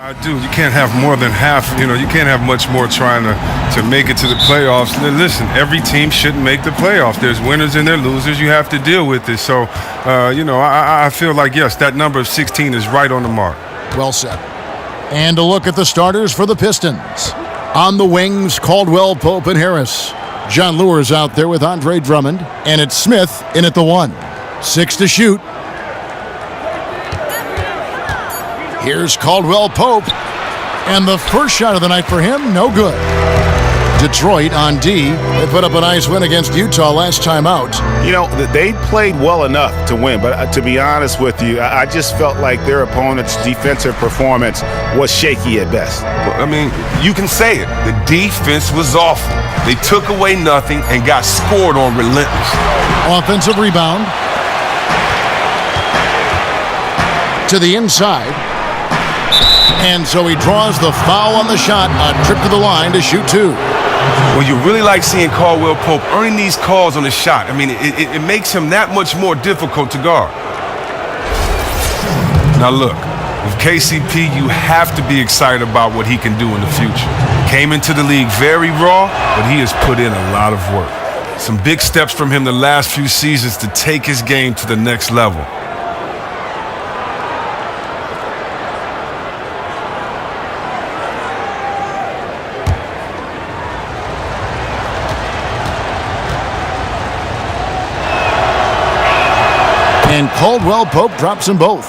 I do. You can't have more than half. You can't have much more trying to make it to the playoffs. Listen, every team shouldn't make the playoffs. There's winners and there's losers. You have to deal with it. So, I feel like, yes, that number of 16 is right on the mark. Well said. And a look at the starters for the Pistons. On the wings, Caldwell, Pope, and Harris. John Lure's out there with Andre Drummond. And it's Smith in at the 1. 6 to shoot. Here's Caldwell Pope, and the first shot of the night for him, no good. Detroit on D. They put up a nice win against Utah last time out. They played well enough to win, but to be honest with you, I just felt like their opponent's defensive performance was shaky at best. I mean, you can say it. The defense was awful. They took away nothing and got scored on relentlessly. Offensive rebound. To the inside. And so he draws the foul on the shot, a trip to the line to shoot 2. Well, you really like seeing Caldwell Pope earning these calls on the shot. I mean, it makes him that much more difficult to guard. Now look, with KCP, you have to be excited about what he can do in the future. Came into the league very raw, but he has put in a lot of work. Some big steps from him the last few seasons to take his game to the next level. And Caldwell Pope drops them both.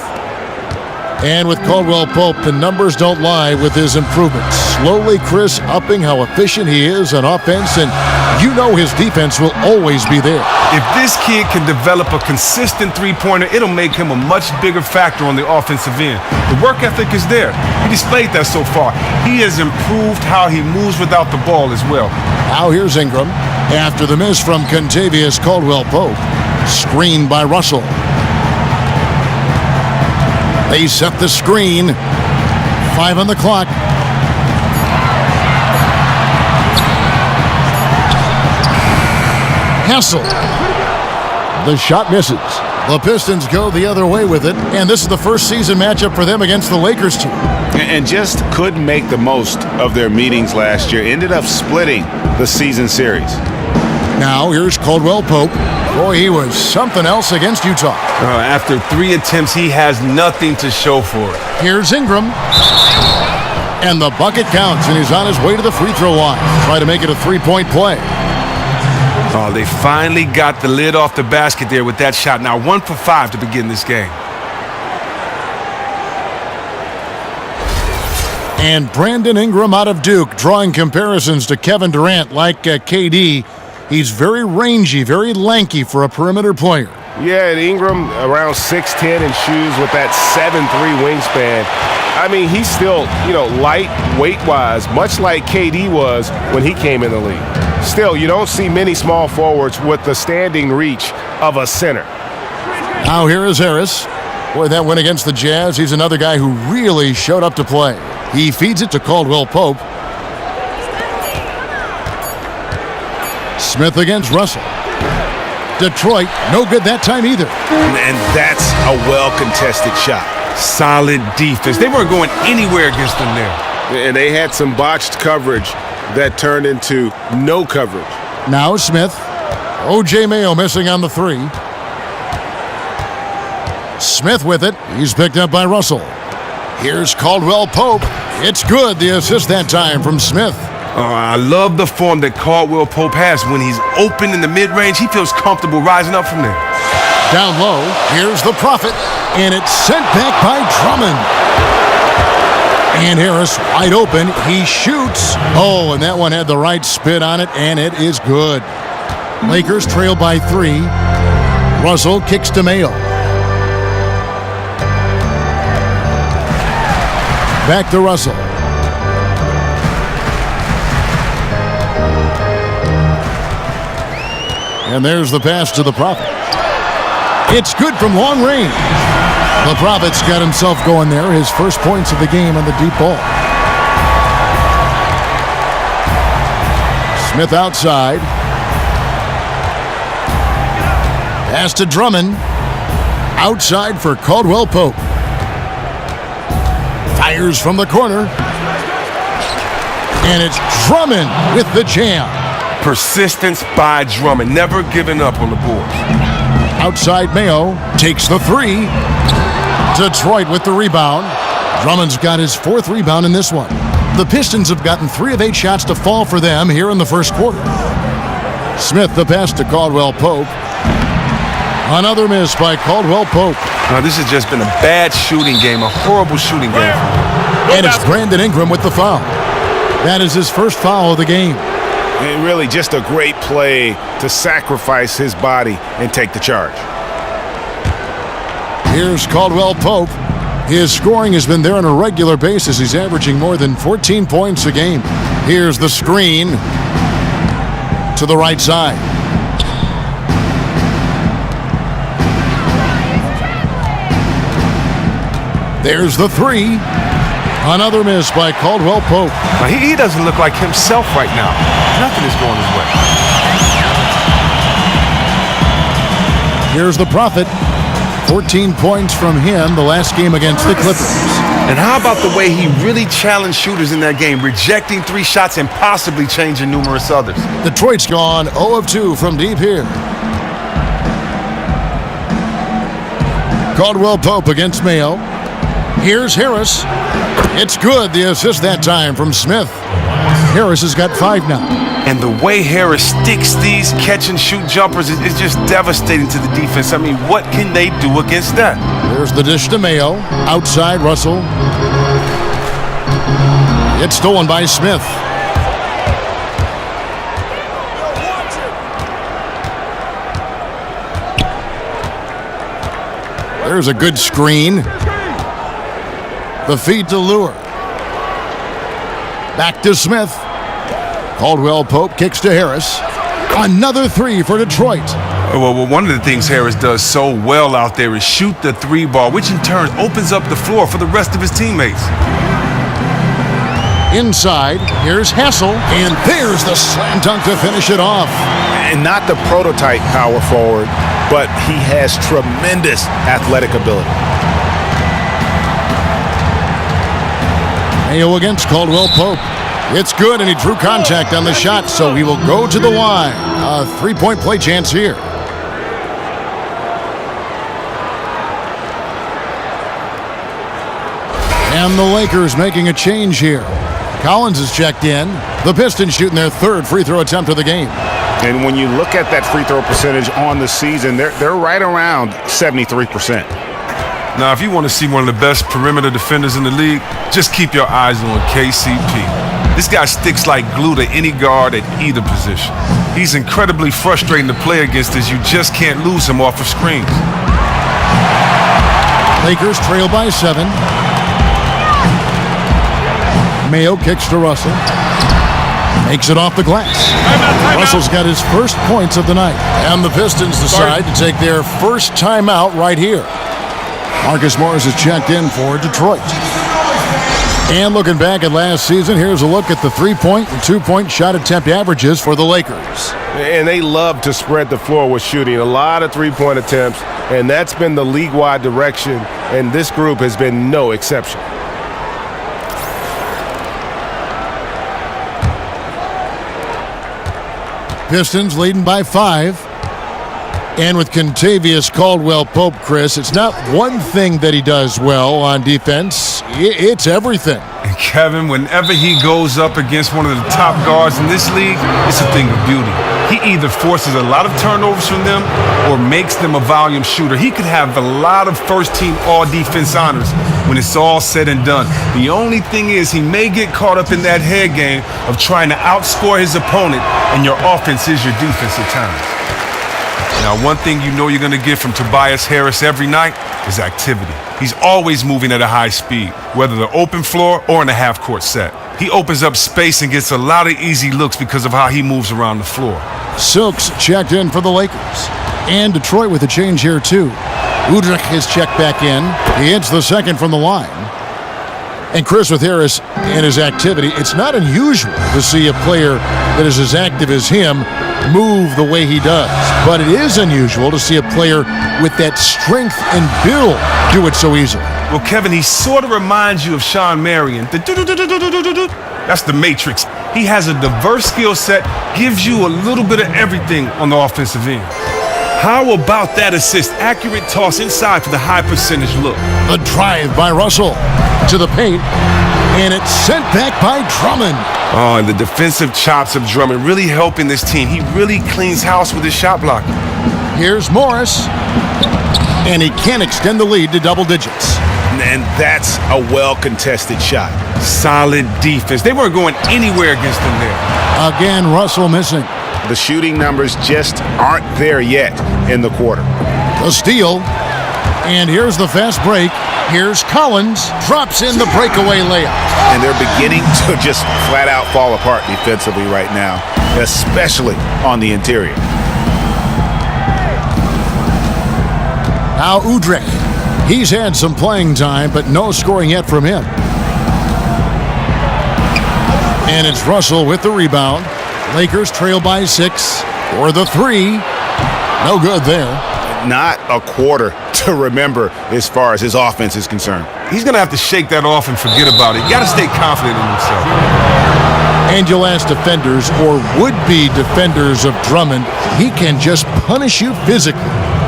And with Caldwell Pope, the numbers don't lie with his improvements. Slowly, Chris, upping how efficient he is on offense, and his defense will always be there. If this kid can develop a consistent three-pointer, it'll make him a much bigger factor on the offensive end. The work ethic is there. He displayed that so far. He has improved how he moves without the ball as well. Now here's Ingram. After the miss from Contavious Caldwell Pope. Screened by Russell. They set the screen. 5 on the clock. Hassel. The shot misses. The Pistons go the other way with it, and this is the first season matchup for them against the Lakers team. And just couldn't make the most of their meetings last year. Ended up splitting the season series. Now here's Caldwell Pope. Boy, he was something else against Utah. After 3 attempts, he has nothing to show for it. Here's Ingram. And the bucket counts, and he's on his way to the free throw line. Try to make it a 3-point play. Oh, they finally got the lid off the basket there with that shot. Now 1 for 5 to begin this game. And Brandon Ingram out of Duke, drawing comparisons to Kevin Durant like KD. He's very rangy, very lanky for a perimeter player. Yeah, and Ingram around 6'10" in shoes with that 7'3" wingspan. I mean, he's still, light weight-wise, much like KD was when he came in the league. Still, you don't see many small forwards with the standing reach of a center. Now here is Harris. Boy, that win against the Jazz. He's another guy who really showed up to play. He feeds it to Caldwell Pope. Smith against Russell. Detroit, no good that time either. And that's a well-contested shot. Solid defense. They weren't going anywhere against them there. And they had some botched coverage that turned into no coverage. Now Smith. O.J. Mayo missing on the 3. Smith with it. He's picked up by Russell. Here's Caldwell Pope. It's good, the assist that time from Smith. I love the form that Caldwell Pope has. When he's open in the mid-range, he feels comfortable rising up from there. Down low, here's the Prophet, and it's sent back by Drummond. And Harris wide open. He shoots. Oh, and that one had the right spin on it, and it is good. Lakers trail by 3. Russell kicks to Mayo. Back to Russell. And there's the pass to the Prophet. It's good from long range. The Prophet's got himself going there. His first points of the game on the deep ball. Smith outside. Pass to Drummond. Outside for Caldwell Pope. Fires from the corner. And it's Drummond with the jam. Persistence by Drummond, never giving up on the board. Outside Mayo takes the three. Detroit with the rebound. Drummond's got his 4th rebound in this one. The Pistons have gotten 3 of 8 shots to fall for them here in the first quarter. Smith the pass to Caldwell Pope. Another miss by Caldwell Pope. Now this has just been a bad shooting game, a horrible shooting game for him. And it's Brandon Ingram with the foul. That is his first foul of the game. And really just a great play to sacrifice his body and take the charge. Here's Caldwell Pope. His scoring has been there on a regular basis. He's averaging more than 14 points a game. Here's the screen to the right side. There's the three. Another miss by Caldwell Pope. Now, he doesn't look like himself right now. Nothing is going his way. Here's the Prophet. 14 points from him the last game against the Clippers. And how about the way he really challenged shooters in that game, rejecting 3 shots and possibly changing numerous others. Detroit's gone 0 of 2 from deep here. Caldwell Pope against Mayo. Here's Harris. It's good. The assist that time from Smith. Harris has got 5 now. And the way Harris sticks these catch-and-shoot jumpers is just devastating to the defense. I mean, what can they do against that? There's the dish to Mayo. Outside Russell. It's stolen by Smith. There's a good screen. The feed to Lure. Back to Smith. Caldwell Pope kicks to Harris. Another 3 for Detroit. Well, one of the things Harris does so well out there is shoot the 3 ball, which in turn opens up the floor for the rest of his teammates. Inside, here's Hassel, and there's the slam dunk to finish it off. And not the prototype power forward, but he has tremendous athletic ability. Mayo against Caldwell Pope. It's good, and he drew contact on the shot, so he will go to the line. A 3-point play chance here. And the Lakers making a change here. Collins is checked in. The Pistons shooting their 3rd free throw attempt of the game. And when you look at that free throw percentage on the season, they're right around 73%. Now, if you want to see one of the best perimeter defenders in the league, just keep your eyes on KCP. This guy sticks like glue to any guard at either position. He's incredibly frustrating to play against as you just can't lose him off of screens. Lakers trail by 7. Mayo kicks to Russell. Makes it off the glass. Russell's got his first points of the night. And the Pistons decide to take their first timeout right here. Marcus Morris is checked in for Detroit. And looking back at last season, here's a look at the 3-point and 2-point shot attempt averages for the Lakers. And they love to spread the floor with shooting. A lot of 3-point attempts, and that's been the league-wide direction, and this group has been no exception. Pistons leading by 5. And with Kentavious Caldwell-Pope, Chris, it's not one thing that he does well on defense. It's everything. And Kevin, whenever he goes up against one of the top guards in this league, it's a thing of beauty. He either forces a lot of turnovers from them or makes them a volume shooter. He could have a lot of first-team all-defense honors when it's all said and done. The only thing is he may get caught up in that head game of trying to outscore his opponent, and your offense is your defense at times. Now, one thing you know you're going to get from Tobias Harris every night is activity. He's always moving at a high speed, whether the open floor or in a half-court set. He opens up space and gets a lot of easy looks because of how he moves around the floor. Silks checked in for the Lakers. And Detroit with a change here, too. Udrich is checked back in. He hits the second from the line. And Chris, with Harris and his activity, it's not unusual to see a player that is as active as him move the way he does. But it is unusual to see a player with that strength and build do it so easily. Well, Kevin, he sort of reminds you of Sean Marion. That's the Matrix. He has a diverse skill set, gives you a little bit of everything on the offensive end. How about that assist? Accurate toss inside for the high percentage look. The drive by Russell to the paint, and it's sent back by Drummond. Oh, and the defensive chops of Drummond really helping this team. He really cleans house with his shot blocking. Here's Morris, and he can't extend the lead to double digits. And that's a well-contested shot. Solid defense. They weren't going anywhere against them there. Again, Russell missing. The shooting numbers just aren't there yet in the quarter. The steal, and here's the fast break. Here's Collins, drops in the breakaway layup. And they're beginning to just flat out fall apart defensively right now, especially on the interior. Now Udrih. He's had some playing time, but no scoring yet from him. And it's Russell with the rebound. Lakers trail by 6 for the 3. No good there. Not a quarter to remember as far as his offense is concerned. He's going to have to shake that off and forget about it. You got to stay confident in himself. And you'll ask defenders or would-be defenders of Drummond, he can just punish you physically.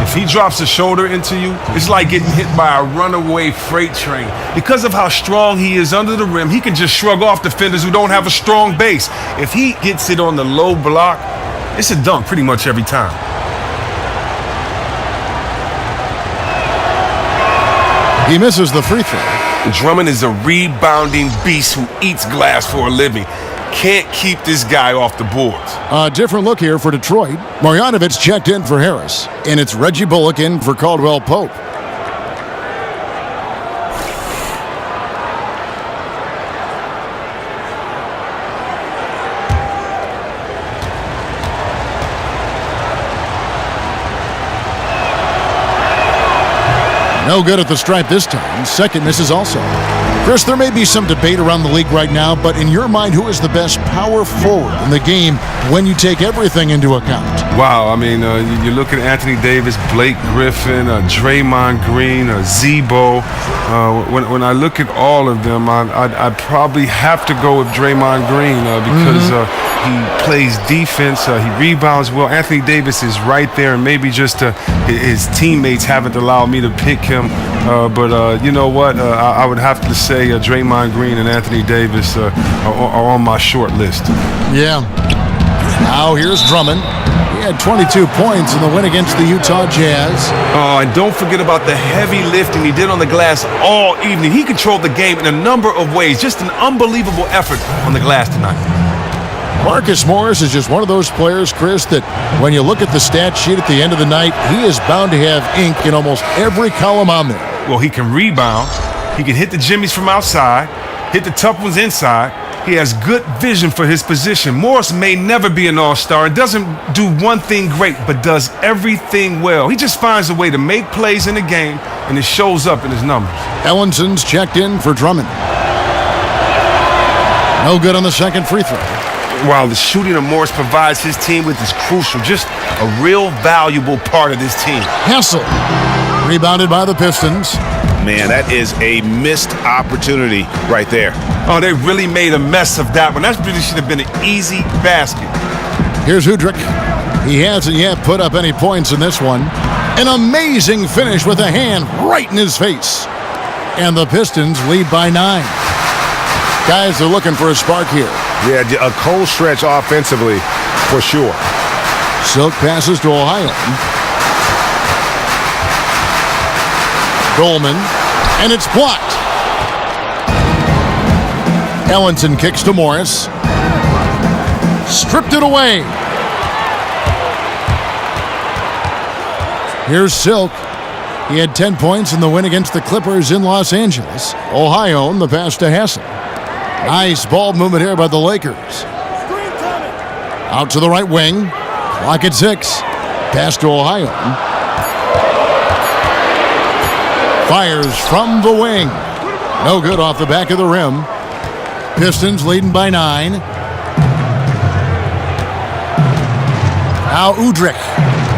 If he drops a shoulder into you, it's like getting hit by a runaway freight train. Because of how strong he is under the rim, he can just shrug off defenders who don't have a strong base. If he gets it on the low block, it's a dunk pretty much every time. He misses the free throw. Drummond is a rebounding beast who eats glass for a living. Can't keep this guy off the boards. A different look here for Detroit. Marjanovic checked in for Harris, and it's Reggie Bullock in for Caldwell Pope. No good at the stripe this time. Second misses also. Chris, there may be some debate around the league right now, but in your mind, who is the best power forward in the game when you take everything into account? Wow, I mean, you look at Anthony Davis, Blake Griffin, Draymond Green, Zebo. When I look at all of them, I'd probably have to go with Draymond Green because he plays defense, he rebounds well. Anthony Davis is right there, and maybe just his teammates haven't allowed me to pick him. But you know what? I would have to say Draymond Green and Anthony Davis are on my short list. Yeah. Now here's Drummond. He had 22 points in the win against the Utah Jazz. Oh, and don't forget about the heavy lifting he did on the glass all evening. He controlled the game in a number of ways. Just an unbelievable effort on the glass tonight. Marcus Morris is just one of those players, Chris, that when you look at the stat sheet at the end of the night, he is bound to have ink in almost every column on there. Well, he can rebound. He can hit the jimmies from outside, hit the tough ones inside. He has good vision for his position. Morris may never be an all-star and doesn't do one thing great, but does everything well. He just finds a way to make plays in the game, and it shows up in his numbers. Ellinson's checked in for Drummond. No good on the second free throw. While the shooting of Morris provides his team with is crucial, just a real valuable part of this team. Hassel, rebounded by the Pistons. Man, that is a missed opportunity right there. Oh, they really made a mess of that one. That really should have been an easy basket. Here's Udrih. He hasn't yet put up any points in this one. An amazing finish with a hand right in his face. And the Pistons lead by 9. Guys, they're looking for a spark here. Yeah, a cold stretch offensively for sure. Silk passes to Ohio. Dolman, and it's blocked. Ellinson kicks to Morris. Stripped it away. Here's Silk. He had 10 points in the win against the Clippers in Los Angeles. Ohio, the pass to Hassel. Nice ball movement here by the Lakers. Out to the right wing. Clock at 6. Pass to Ohio. Fires from the wing. No good off the back of the rim. Pistons leading by 9. Now Udrih.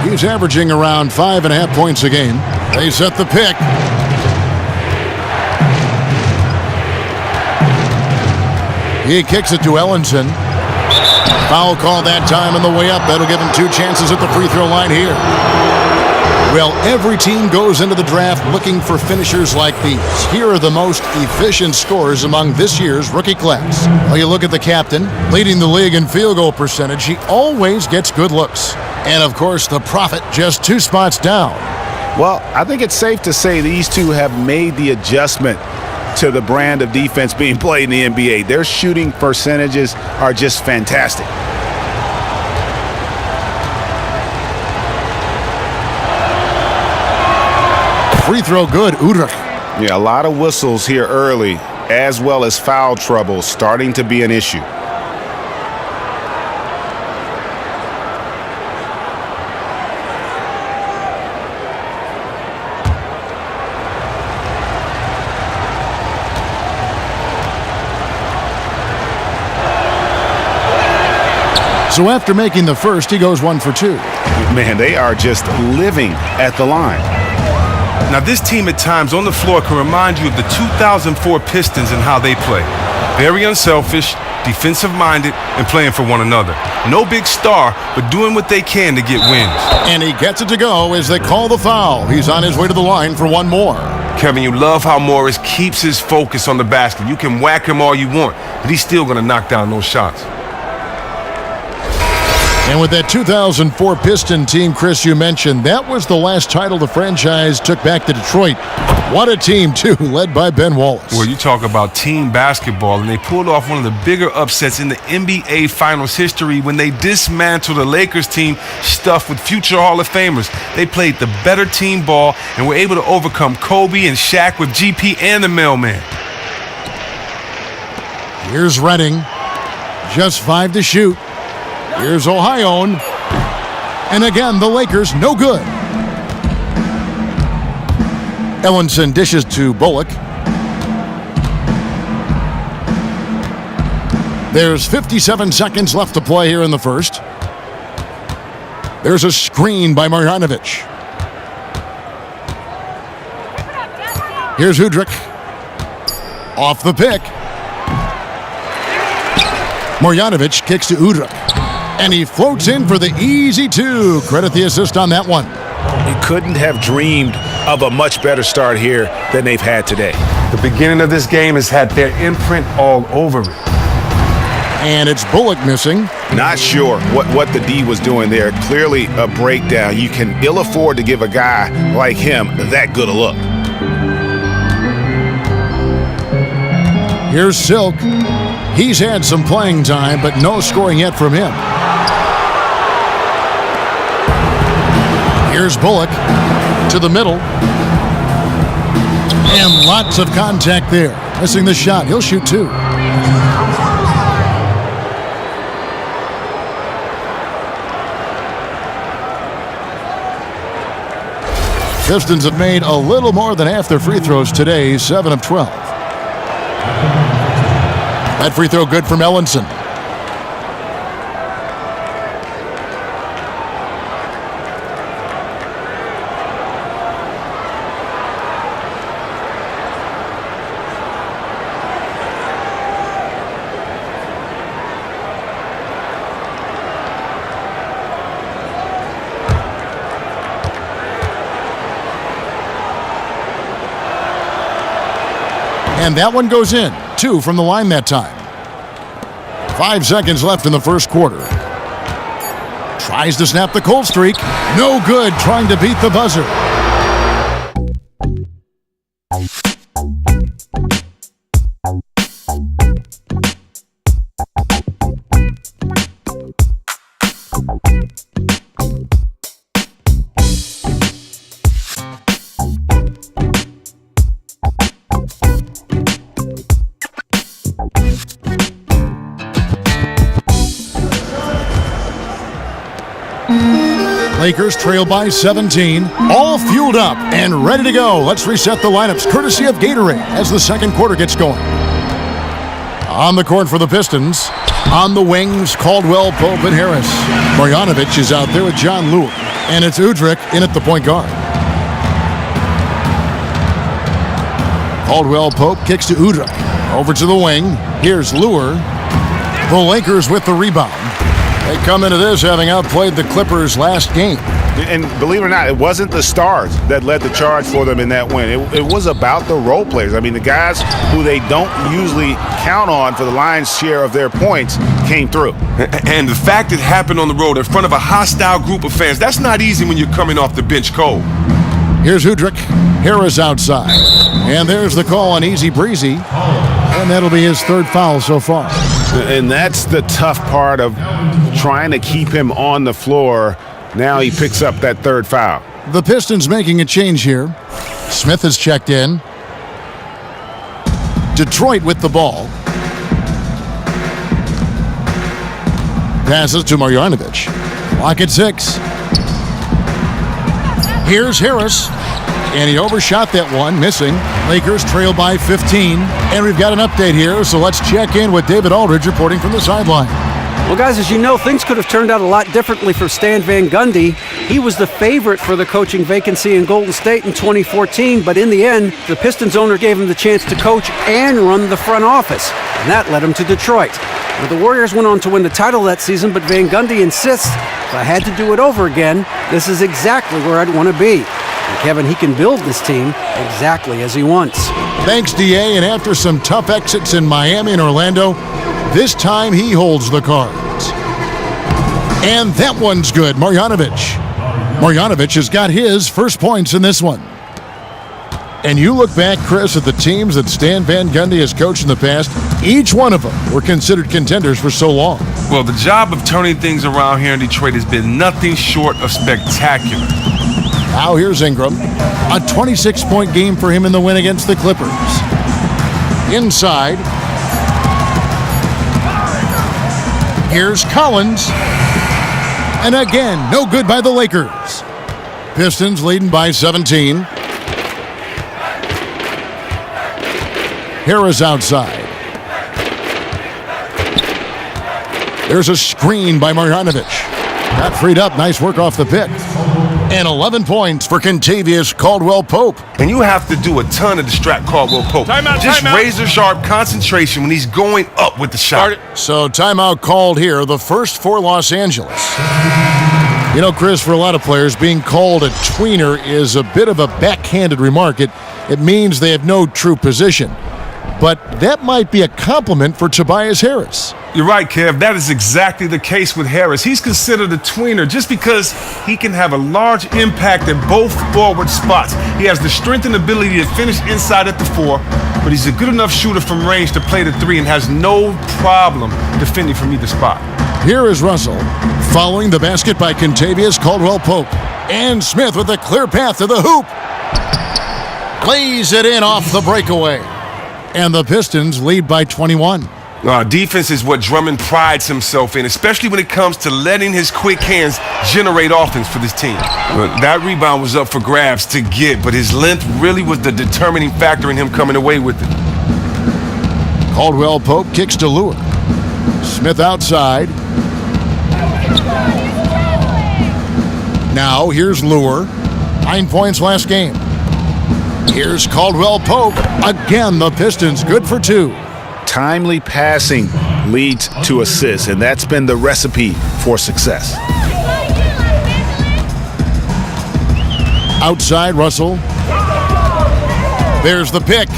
He's averaging around 5.5 points a game. They set the pick. He kicks it to Ellenson. Foul call that time on the way up. That'll give him 2 chances at the free throw line here. Well, every team goes into the draft looking for finishers like these. Here are the most efficient scorers among this year's rookie class. Well, you look at the captain, leading the league in field goal percentage. He always gets good looks. And, of course, the prophet just 2 spots down. Well, I think it's safe to say these two have made the adjustment to the brand of defense being played in the NBA. Their shooting percentages are just fantastic. Free throw good, Udrich. Yeah, a lot of whistles here early, as well as foul trouble starting to be an issue. So after making the first, he goes 1 for 2. Man, they are just living at the line. Now, this team at times on the floor can remind you of the 2004 Pistons and how they play. Very unselfish, defensive-minded, and playing for one another. No big star, but doing what they can to get wins. And he gets it to go as they call the foul. He's on his way to the line for 1 more. Kevin, you love how Morris keeps his focus on the basket. You can whack him all you want, but he's still going to knock down those shots. And with that 2004 Piston team, Chris, you mentioned, that was the last title the franchise took back to Detroit. What a team, too, led by Ben Wallace. Well, you talk about team basketball, and they pulled off one of the bigger upsets in the NBA Finals history when they dismantled the Lakers team stuffed with future Hall of Famers. They played the better team ball and were able to overcome Kobe and Shaq with GP and the mailman. Here's Redding. Just 5 to shoot. Here's Ohio. And again, the Lakers no good. Ellenson dishes to Bullock. There's 57 seconds left to play here in the first. There's a screen by Marjanovic. Here's Udrich. Off the pick. Marjanovic kicks to Udrich. And he floats in for the easy 2. Credit the assist on that one. He couldn't have dreamed of a much better start here than they've had today. The beginning of this game has had their imprint all over it. And it's Bullock missing. Not sure what the D was doing there. Clearly a breakdown. You can ill afford to give a guy like him that good a look. Here's Silk. He's had some playing time, but no scoring yet from him. Here's Bullock to the middle. And lots of contact there. Missing the shot. He'll shoot 2. Pistons have made a little more than half their free throws today, 7 of 12. That free throw good from Ellenson. And that one goes in. 2 from the line that time. 5 seconds left in the first quarter. Tries to snap the cold streak. No good, trying to beat the buzzer. Lakers trail by 17, all fueled up and ready to go. Let's reset the lineups courtesy of Gatorade as the second quarter gets going. On the court for the Pistons, on the wings, Caldwell, Pope, and Harris. Marjanovic is out there with John Lewis, and it's Udrich in at the point guard. Caldwell Pope kicks to Udrich. Over to the wing. Here's Lure. The Lakers with the rebound. They come into this having outplayed the Clippers last game. And believe it or not, it wasn't the stars that led the charge for them in that win. It was about the role players. I mean, the guys who they don't usually count on for the lion's share of their points came through. And the fact it happened on the road in front of a hostile group of fans, that's not easy when you're coming off the bench cold. Here's Hudrick. Harris outside. And there's the call on Easy Breezy. And that'll be his third foul so far. And that's the tough part of trying to keep him on the floor. Now he picks up that third foul. The Pistons making a change here. Smith has checked in. Detroit with the ball. Passes to Marjanovic. Clock at 6. Here's Harris. And he overshot that one, missing. Lakers trail by 15. And we've got an update here, so let's check in with David Aldridge reporting from the sideline. Well, guys, as you know, things could have turned out a lot differently for Stan Van Gundy. He was the favorite for the coaching vacancy in Golden State in 2014, but in the end, the Pistons owner gave him the chance to coach and run the front office, and that led him to Detroit. Now, the Warriors went on to win the title that season, but Van Gundy insists, if I had to do it over again, this is exactly where I'd want to be. And Kevin, he can build this team exactly as he wants. Thanks, D.A., and after some tough exits in Miami and Orlando, this time he holds the cards. And that one's good, Marjanovic. Marjanovic has got his first points in this one. And you look back, Chris, at the teams that Stan Van Gundy has coached in the past, each one of them were considered contenders for so long. Well, the job of turning things around here in Detroit has been nothing short of spectacular. Now here's Ingram. A 26-point game for him in the win against the Clippers. Inside. Here's Collins. And again, no good by the Lakers. Pistons leading by 17. Harris outside. There's a screen by Marjanovic. Got freed up. Nice work off the pick. And 11 points for Kentavious Caldwell-Pope. And you have to do a ton to distract Caldwell-Pope. Just razor-sharp concentration when he's going up with the shot. So timeout called here, the first for Los Angeles. You know, Chris, for a lot of players, being called a tweener is a bit of a backhanded remark. It means they have no true position. But that might be a compliment for Tobias Harris. You're right, Kev. That is exactly the case with Harris. He's considered a tweener just because he can have a large impact at both forward spots. He has the strength and ability to finish inside at the 4, but he's a good enough shooter from range to play the 3 and has no problem defending from either spot. Here is Russell, following the basket by Kentavious Caldwell-Pope. And Smith with a clear path to the hoop. Lays it in off the breakaway. And the Pistons lead by 21. Defense is what Drummond prides himself in, especially when it comes to letting his quick hands generate offense for this team. That rebound was up for grabs to get, but his length really was the determining factor in him coming away with it. Caldwell-Pope kicks to Lure. Smith outside. Now here's Lure. 9 points last game. Here's Caldwell-Pope. Again, the Pistons good for 2. Timely passing leads to assists, and that's been the recipe for success. Outside, Russell. There's the pick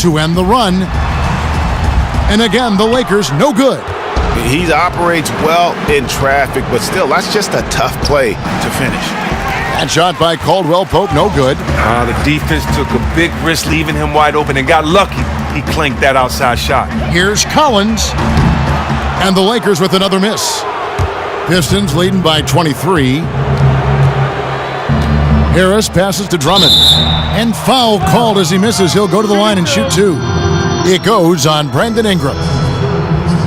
to end the run. And again, the Lakers no good. He operates well in traffic, but still, that's just a tough play to finish. That shot by Caldwell-Pope, no good. The defense took a big risk leaving him wide open and got lucky. He clanked that outside shot. Here's Collins. And the Lakers with another miss. Pistons leading by 23. Harris passes to Drummond. And foul called as he misses. He'll go to the line and shoot 2. It goes on Brandon Ingram.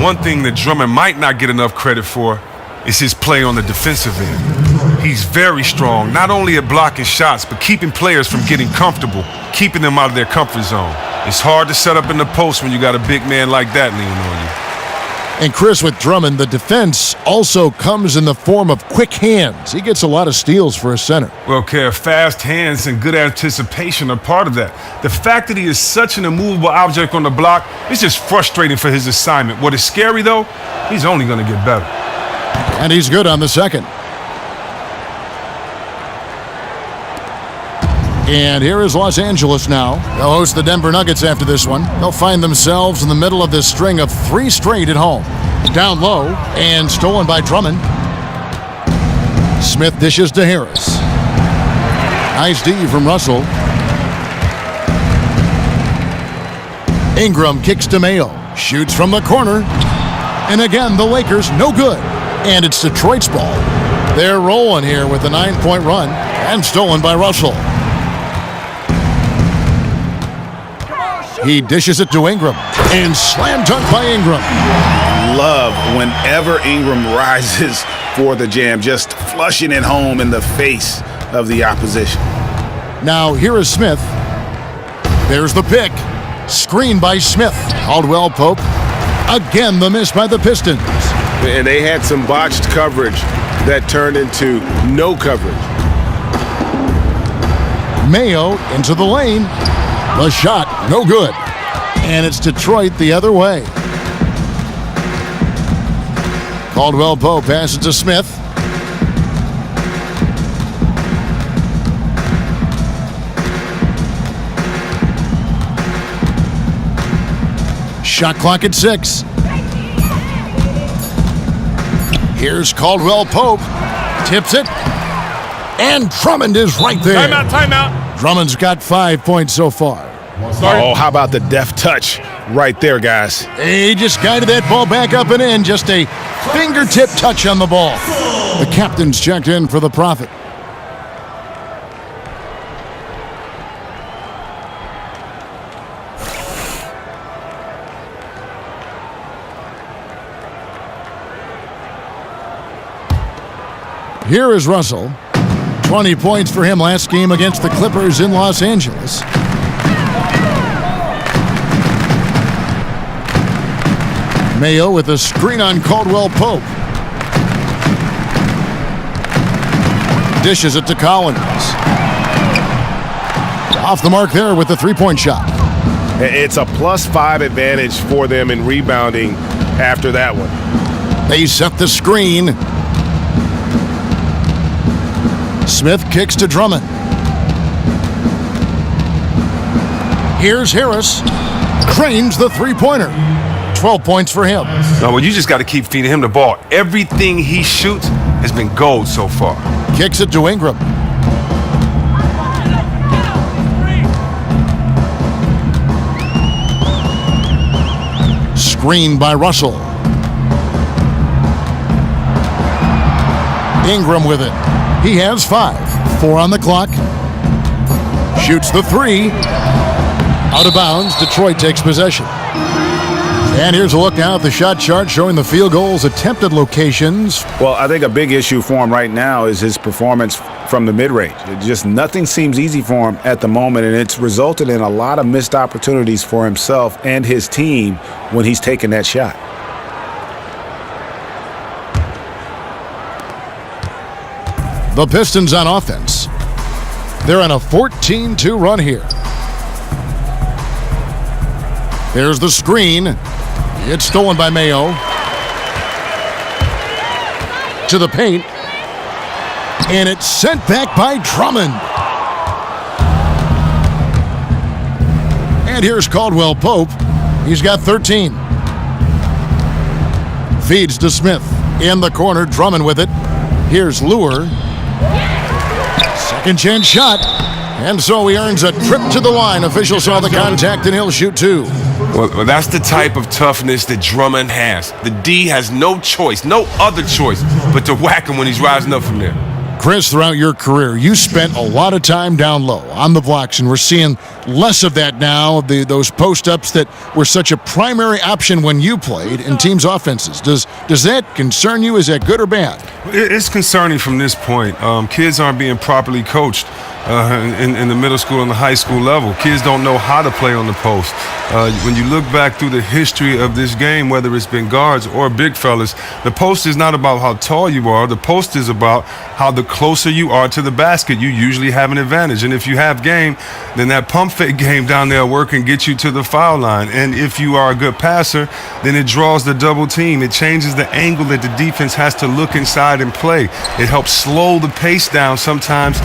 One thing that Drummond might not get enough credit for is his play on the defensive end. He's very strong, not only at blocking shots, but keeping players from getting comfortable, keeping them out of their comfort zone. It's hard to set up in the post when you got a big man like that leaning on you. And Chris, with Drummond, the defense also comes in the form of quick hands. He gets a lot of steals for a center. Well, Kev, fast hands and good anticipation are part of that. The fact that he is such an immovable object on the block is just frustrating for his assignment. What is scary, though, he's only going to get better. And he's good on the second. And here is Los Angeles now. They'll host the Denver Nuggets after this one. They'll find themselves in the middle of this string of 3 straight at home. Down low and stolen by Drummond. Smith dishes to Harris. Nice D from Russell. Ingram kicks to Mayo. Shoots from the corner. And again, the Lakers no good. And it's Detroit's ball. They're rolling here with a 9-point run. And stolen by Russell. He dishes it to Ingram. And slam dunk by Ingram. Love whenever Ingram rises for the jam, just flushing it home in the face of the opposition. Now here is Smith. There's the pick. Screen by Smith. Caldwell Pope. Again the miss by the Pistons. And they had some botched coverage that turned into no coverage. Mayo into the lane. The shot, no good. And it's Detroit the other way. Caldwell Pope passes to Smith. Shot clock at 6. Here's Caldwell Pope. Tips it. And Drummond is right there. Timeout. Drummond's got 5 points so far. Oh, how about the deft touch right there, guys? He just guided that ball back up and in. Just a fingertip touch on the ball. The captain's checked in for the Prophet. Here is Russell. 20 points for him last game against the Clippers in Los Angeles. Mayo with a screen on Caldwell Pope. Dishes it to Collins. Off the mark there with the three-point shot. It's a +5 advantage for them in rebounding after that one. They set the screen. Smith kicks to Drummond. Here's Harris. Cranes the three-pointer. 12 points for him. No, well, you just got to keep feeding him the ball. Everything he shoots has been gold so far. Kicks it to Ingram. Screen by Russell. Ingram with it. He has 5. 4 on the clock. Shoots the 3. Out of bounds. Detroit takes possession. And here's a look now at the shot chart showing the field goals attempted locations. Well, I think a big issue for him right now is his performance from the mid-range. Just nothing seems easy for him at the moment, and it's resulted in a lot of missed opportunities for himself and his team when he's taking that shot. The Pistons on offense. They're on a 14-2 run here. There's the screen. It's stolen by Mayo. To the paint. And it's sent back by Drummond. And here's Caldwell Pope. He's got 13. Feeds to Smith. In the corner, Drummond with it. Here's Lure. Second chance shot. And so he earns a trip to the line. Official saw the contact and he'll shoot 2. Well, that's the type of toughness that Drummond has. The D has no choice, no other choice, but to whack him when he's rising up from there. Chris, throughout your career, you spent a lot of time down low on the blocks, and we're seeing less of that now, those post-ups that were such a primary option when you played in teams' offenses. Does that concern you? Is that good or bad? It's concerning from this point. Kids aren't being properly coached in the middle school and the high school level. Kids don't know how to play on the post. When you look back through the history of this game, whether it's been guards or big fellas, the post is not about how tall you are. The post is about how the closer you are to the basket, you usually have an advantage. And if you have game, then that pump fake game down there work and get you to the foul line. And if you are a good passer, then it draws the double team. It changes the angle that the defense has to look inside and play. It helps slow the pace down sometimes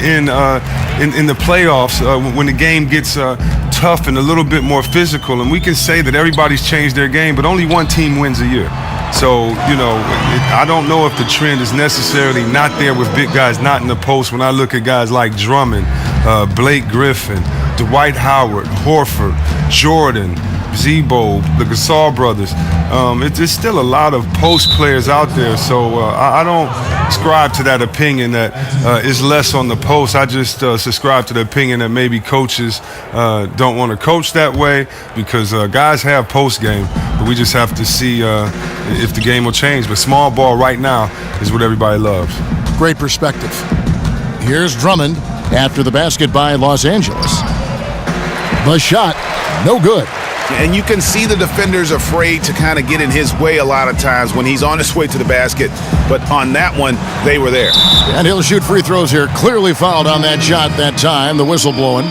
in the playoffs when the game gets tough and a little bit more physical. And we can say that everybody's changed their game, but only one team wins a year. So, I don't know if the trend is necessarily not there with big guys not in the post. When I look at guys like Drummond, Blake Griffin, Dwight Howard, Horford, Jordan, Zebo, the Gasol brothers, it's still a lot of post players out there. So I don't subscribe to that opinion that is less on the post. I just subscribe to the opinion that maybe coaches don't want to coach that way because guys have post game, but we just have to see if the game will change. But small ball right now is what everybody loves. Great perspective. Here's Drummond after the basket by Los Angeles. The shot, no good. And you can see the defenders afraid to kind of get in his way a lot of times when he's on his way to the basket. But on that one, they were there. And he'll shoot free throws here. Clearly fouled on that shot that time. The whistle blowing.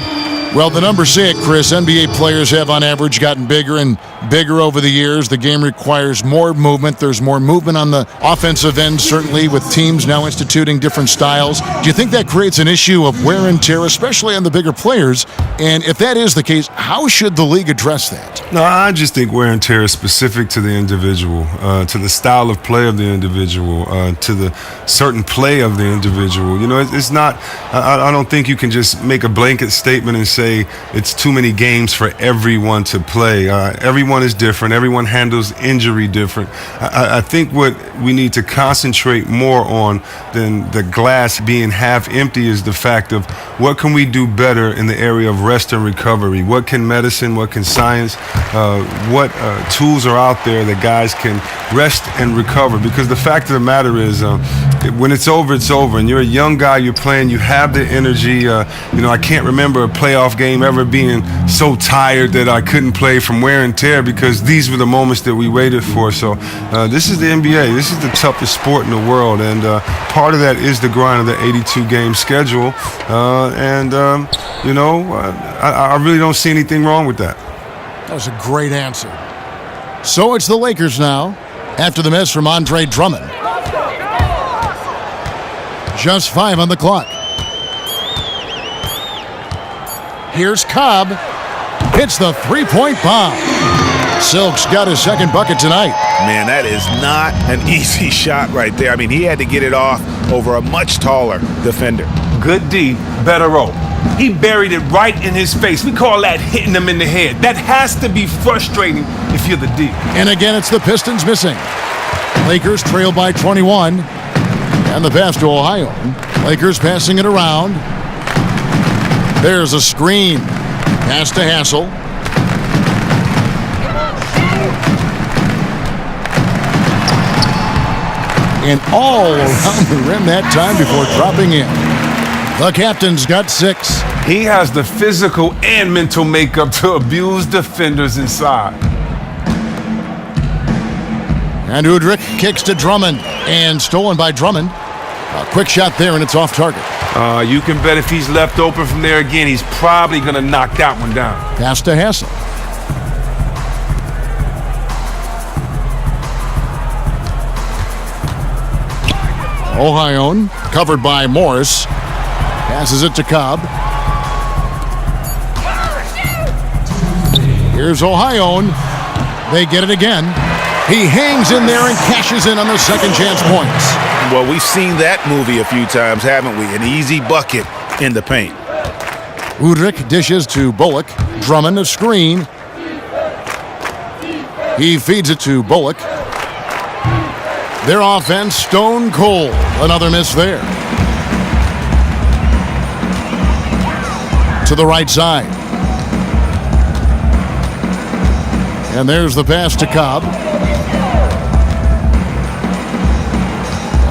Well, the numbers say it, Chris. NBA players have on average gotten bigger and bigger over the years. The game requires more movement. There's more movement on the offensive end, certainly, with teams now instituting different styles. Do you think that creates an issue of wear and tear, especially on the bigger players? And if that is the case, how should the league address that? No, I just think wear and tear is specific to the individual, to the style of play of the individual, to the certain play of the individual. It's not, I don't think you can just make a blanket statement and say it's too many games for everyone to play. Everyone is different. Everyone handles injury different. I think what we need to concentrate more on than the glass being half empty is the fact of what can we do better in the area of rest and recovery? What can medicine, what can science, what tools are out there that guys can rest and recover? Because the fact of the matter is when it's over, it's over. And you're a young guy, you're playing, you have the energy. I can't remember a playoff game ever being so tired that I couldn't play from wear and tear because these were the moments that we waited for. So this is the NBA. This is the toughest sport in the world. And part of that is the grind of the 82-game schedule. I really don't see anything wrong with that. That was a great answer. So it's the Lakers now after the miss from Andre Drummond. Just 5 on the clock. Here's Cobb. Hits the three-point bomb. Silk's got his second bucket tonight. Man, that is not an easy shot right there. I mean, he had to get it off over a much taller defender. Good D, better O. He buried it right in his face. We call that hitting him in the head. That has to be frustrating if you're the D. And again, it's the Pistons missing. Lakers trail by 21. And the pass to Ohio. Lakers passing it around. There's a screen. Pass to Hassel. And all around the rim that time before dropping in. The captain's got 6. He has the physical and mental makeup to abuse defenders inside. And Udrih kicks to Drummond. And stolen by Drummond. A quick shot there, and it's off target. You can bet if he's left open from there again, he's probably going to knock that one down. Pass to Hassel. Ohio, covered by Morris. Passes it to Cobb. Here's Ohio. They get it again. He hangs in there and cashes in on the second chance points. Well, we've seen that movie a few times, haven't we? An easy bucket in the paint. Udrih dishes to Bullock. Drummond a screen. He feeds it to Bullock. Their offense stone cold. Another miss there. To the right side. And there's the pass to Cobb.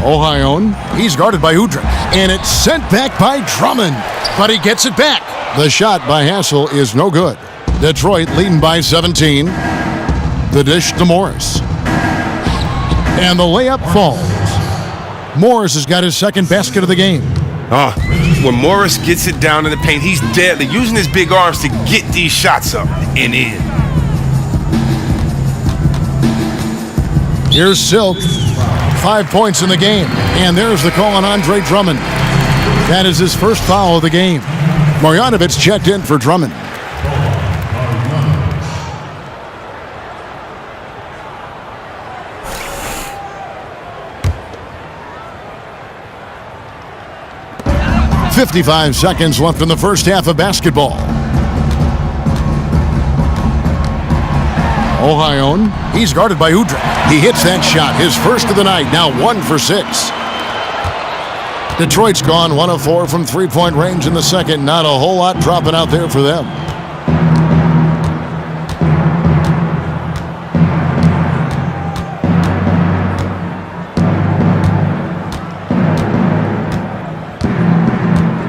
Ohio, he's guarded by Udrih, and it's sent back by Drummond, but he gets it back. The shot by Hassel is no good. Detroit leading by 17. The dish to Morris. And the layup falls. Morris has got his second basket of the game. When Morris gets it down in the paint, he's deadly, using his big arms to get these shots up and in. Here's Silk. 5 points in the game. And there's the call on Andre Drummond. That is his first foul of the game. Marjanovic checked in for Drummond. .55 seconds left in the first half of basketball. Ohio, he's guarded by Udrih. He hits that shot, his first of the night, now 1 for 6. Detroit's gone 1 of 4 from three-point range in the second. Not a whole lot dropping out there for them.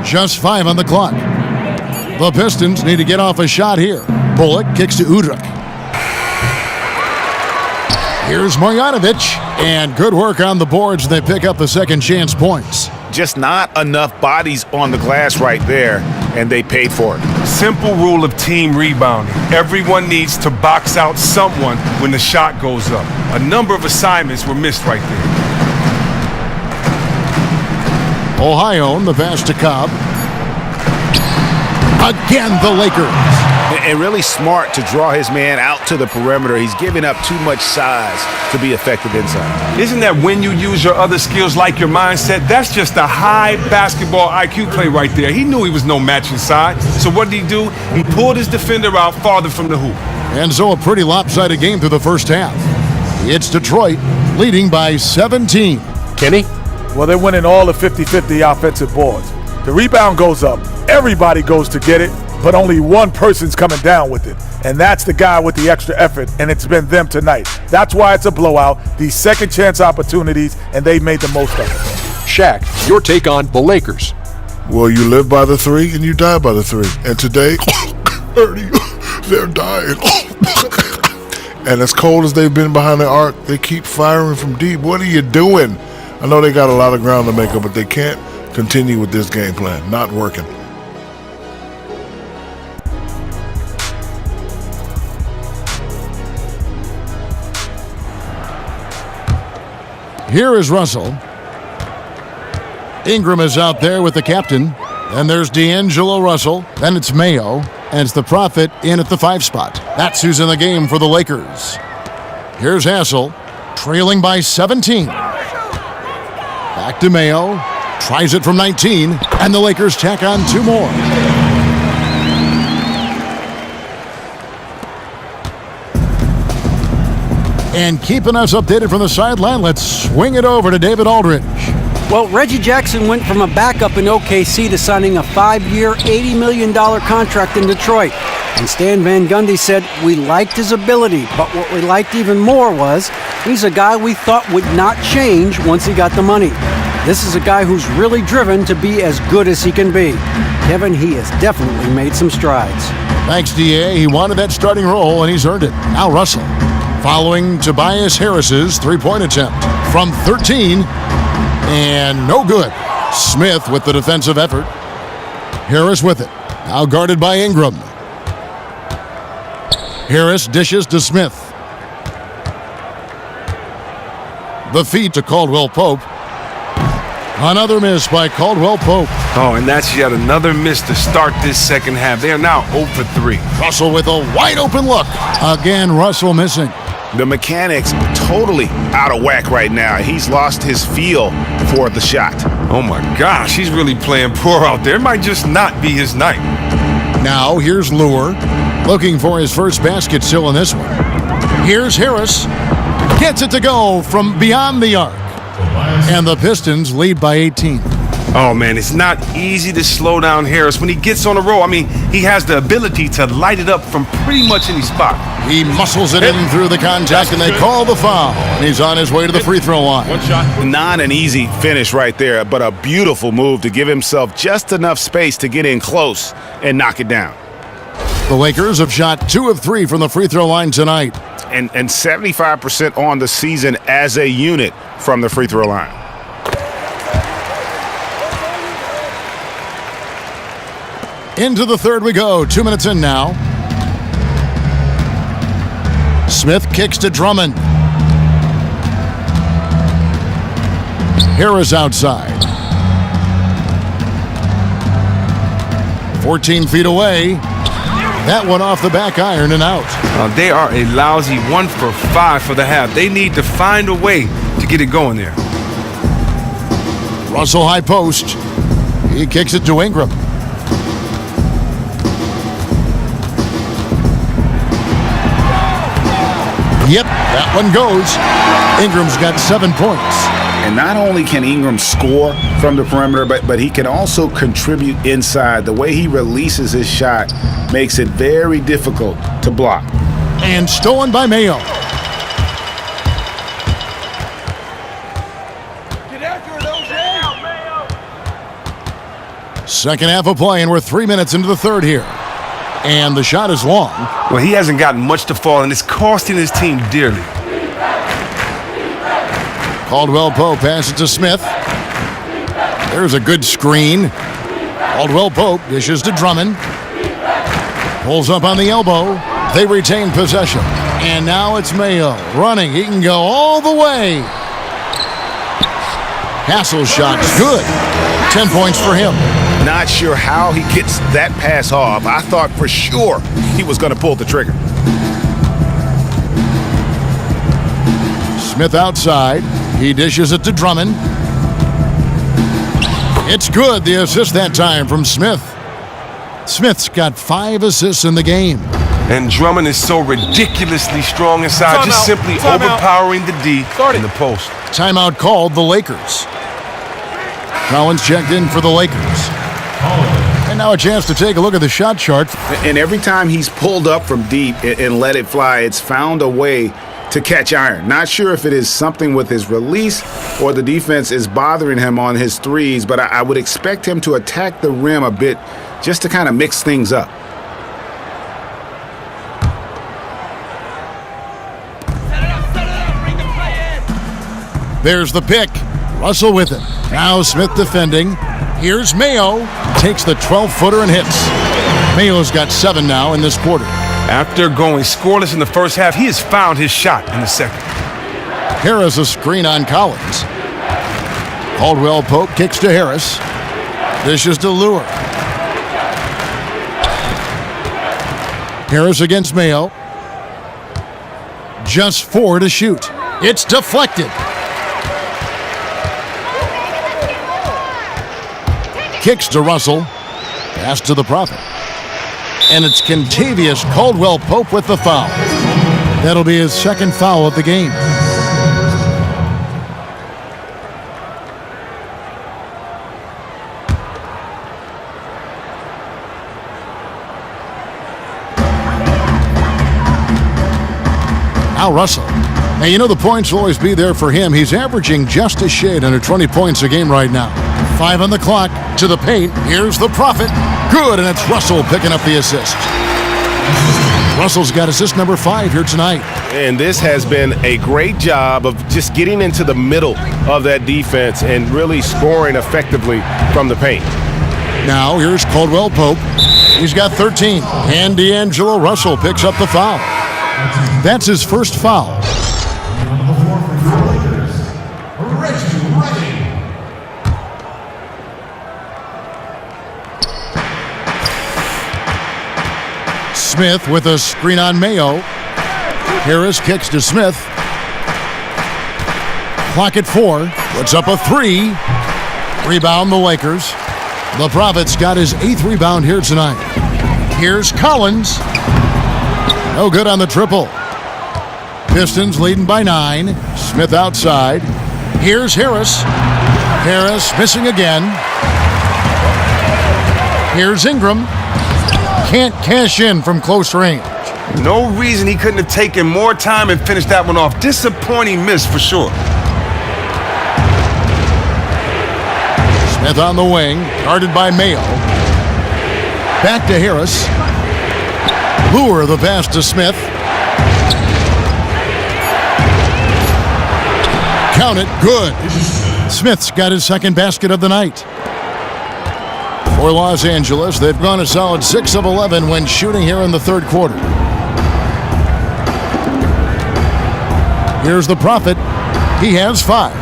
Just 5 on the clock. The Pistons need to get off a shot here. Bullock kicks to Udrih. Here's Marjanovic, and good work on the boards. They pick up the second chance points. Just not enough bodies on the glass right there, and they paid for it. Simple rule of team rebounding. Everyone needs to box out someone when the shot goes up. A number of assignments were missed right there. Ohio, the pass to Cobb. Again, the Lakers. And really smart to draw his man out to the perimeter. He's giving up too much size to be effective inside. Isn't that when you use your other skills like your mindset? That's just a high basketball IQ play right there. He knew he was no match inside. So what did he do? He pulled his defender out farther from the hoop. And so a pretty lopsided game through the first half. It's Detroit leading by 17. Kenny? Well, they're winning all the 50-50 offensive boards. The rebound goes up. Everybody goes to get it, but only one person's coming down with it. And that's the guy with the extra effort, and it's been them tonight. That's why it's a blowout. These second chance opportunities, and they made the most of it. Shaq, your take on the Lakers. Well, you live by the 3 and you die by the 3. And today, they're dying. And as cold as they've been behind the arc, they keep firing from deep. What are you doing? I know they got a lot of ground to make up, but they can't continue with this game plan. Not working. Here is Russell. Ingram is out there with the captain. And there's D'Angelo Russell. Then it's Mayo. And it's the Prophet in at the 5 spot. That's who's in the game for the Lakers. Here's Hassel, trailing by 17. Back to Mayo. Tries it from 19. And the Lakers tack on 2 more. And keeping us updated from the sideline, let's swing it over to David Aldridge. Well, Reggie Jackson went from a backup in OKC to signing a 5-year, $80 million contract in Detroit. And Stan Van Gundy said, we liked his ability, but what we liked even more was he's a guy we thought would not change once he got the money. This is a guy who's really driven to be as good as he can be. Kevin, he has definitely made some strides. Thanks, D.A. He wanted that starting role, and he's earned it. Now Russell, following Tobias Harris's three-point attempt from 13, and no good. Smith with the defensive effort. Harris with it. Now guarded by Ingram. Harris dishes to Smith. The feed to Caldwell Pope. Another miss by Caldwell Pope. Oh, and that's yet another miss to start this second half. They are now 0 for 3. Russell with a wide open look. Again, Russell missing. The mechanics totally out of whack right now. He's lost his feel for the shot. Oh my gosh, he's really playing poor out there. It might just not be his night. Now here's Lure, looking for his first basket still in this one. Here's Harris. Gets it to go from beyond the arc. And the Pistons lead by 18. Oh, man, it's not easy to slow down Harris when he gets on a roll. I mean, he has the ability to light it up from pretty much any spot. He muscles it in through the contact, and they call the foul. And he's on his way to the free throw line. One shot. Not an easy finish right there, but a beautiful move to give himself just enough space to get in close and knock it down. The Lakers have shot 2 of 3 from the free throw line tonight. And 75% on the season as a unit from the free throw line. Into the third we go. 2 minutes in now. Smith kicks to Drummond. Harris outside. 14 feet away. That one off the back iron and out. They are a lousy 1 for 5 for the half. They need to find a way to get it going there. Russell high post. He kicks it to Ingram. Yep, that one goes. Ingram's got 7 points. And not only can Ingram score from the perimeter, but he can also contribute inside. The way he releases his shot makes it very difficult to block. And stolen by Mayo. Second half of play, and we're 3 minutes into the third here. And the shot is long. Well, he hasn't gotten much to fall, and it's costing his team dearly. Caldwell Pope passes to Smith. There's a good screen. Caldwell Pope dishes to Drummond. Pulls up on the elbow. They retain possession. And now it's Mayo running. He can go all the way. Castle's shot's good. 10 points for him. Not sure how he gets that pass off. I thought for sure he was going to pull the trigger. Smith outside. He dishes it to Drummond. It's good. The assist that time from Smith. Smith's got 5 assists in the game. And Drummond is so ridiculously strong inside, just simply overpowering the D in the post. Timeout called the Lakers. Collins checked in for the Lakers. And now a chance to take a look at the shot chart. And every time he's pulled up from deep and let it fly, it's found a way to catch iron. Not sure if it is something with his release or the defense is bothering him on his threes, but I would expect him to attack the rim a bit just to kind of mix things up. There's the pick. Russell with it. Now Smith defending. Here's Mayo. Takes the 12-footer and hits. Mayo's got 7 now in this quarter. After going scoreless in the first half, he has found his shot in the second. Harris a screen on Collins. Caldwell Pope kicks to Harris. Dishes to Lure. Harris against Mayo. Just 4 to shoot. It's deflected. Kicks to Russell. Pass to the Prophet. And it's Kentavious Caldwell Pope with the foul. That'll be his second foul of the game. Now Russell. Now, you know the points will always be there for him. He's averaging just a shade under 20 points a game right now. 5 on the clock. To the paint. Here's the Prophet. Good, and it's Russell picking up the assist. Russell's got assist number 5 here tonight. And this has been a great job of just getting into the middle of that defense and really scoring effectively from the paint. Now here's Caldwell Pope. He's got 13. And D'Angelo Russell picks up the foul. That's his first foul. Smith with a screen on Mayo. Harris kicks to Smith. Clock at 4. Puts up a 3. Rebound the Lakers. The Prophet's got his 8th rebound here tonight. Here's Collins. No good on the triple. Pistons leading by 9. Smith outside. Here's Harris. Harris missing again. Here's Ingram. Can't cash in from close range. No reason he couldn't have taken more time and finished that one off. Disappointing miss for sure. Smith on the wing, guarded by Mayo. Back to Harris. Lure the pass to Smith. Count it, good. Smith's got his second basket of the night. For Los Angeles, they've gone a solid 6 of 11 when shooting here in the third quarter. Here's the Prophet. He has 5.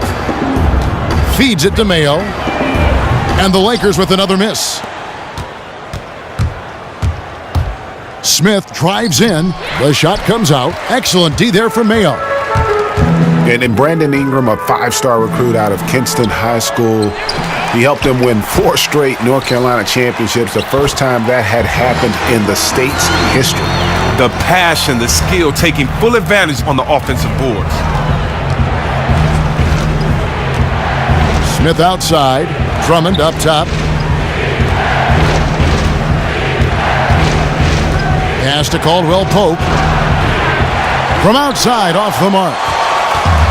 Feeds it to Mayo. And the Lakers with another miss. Smith drives in. The shot comes out. Excellent D there from Mayo. And Brandon Ingram, a 5-star recruit out of Kinston High School. He helped them win 4 straight North Carolina championships, the first time that had happened in the state's history. The passion, the skill, taking full advantage on the offensive boards. Smith outside. Drummond up top. Pass to Caldwell Pope. From outside, off the mark.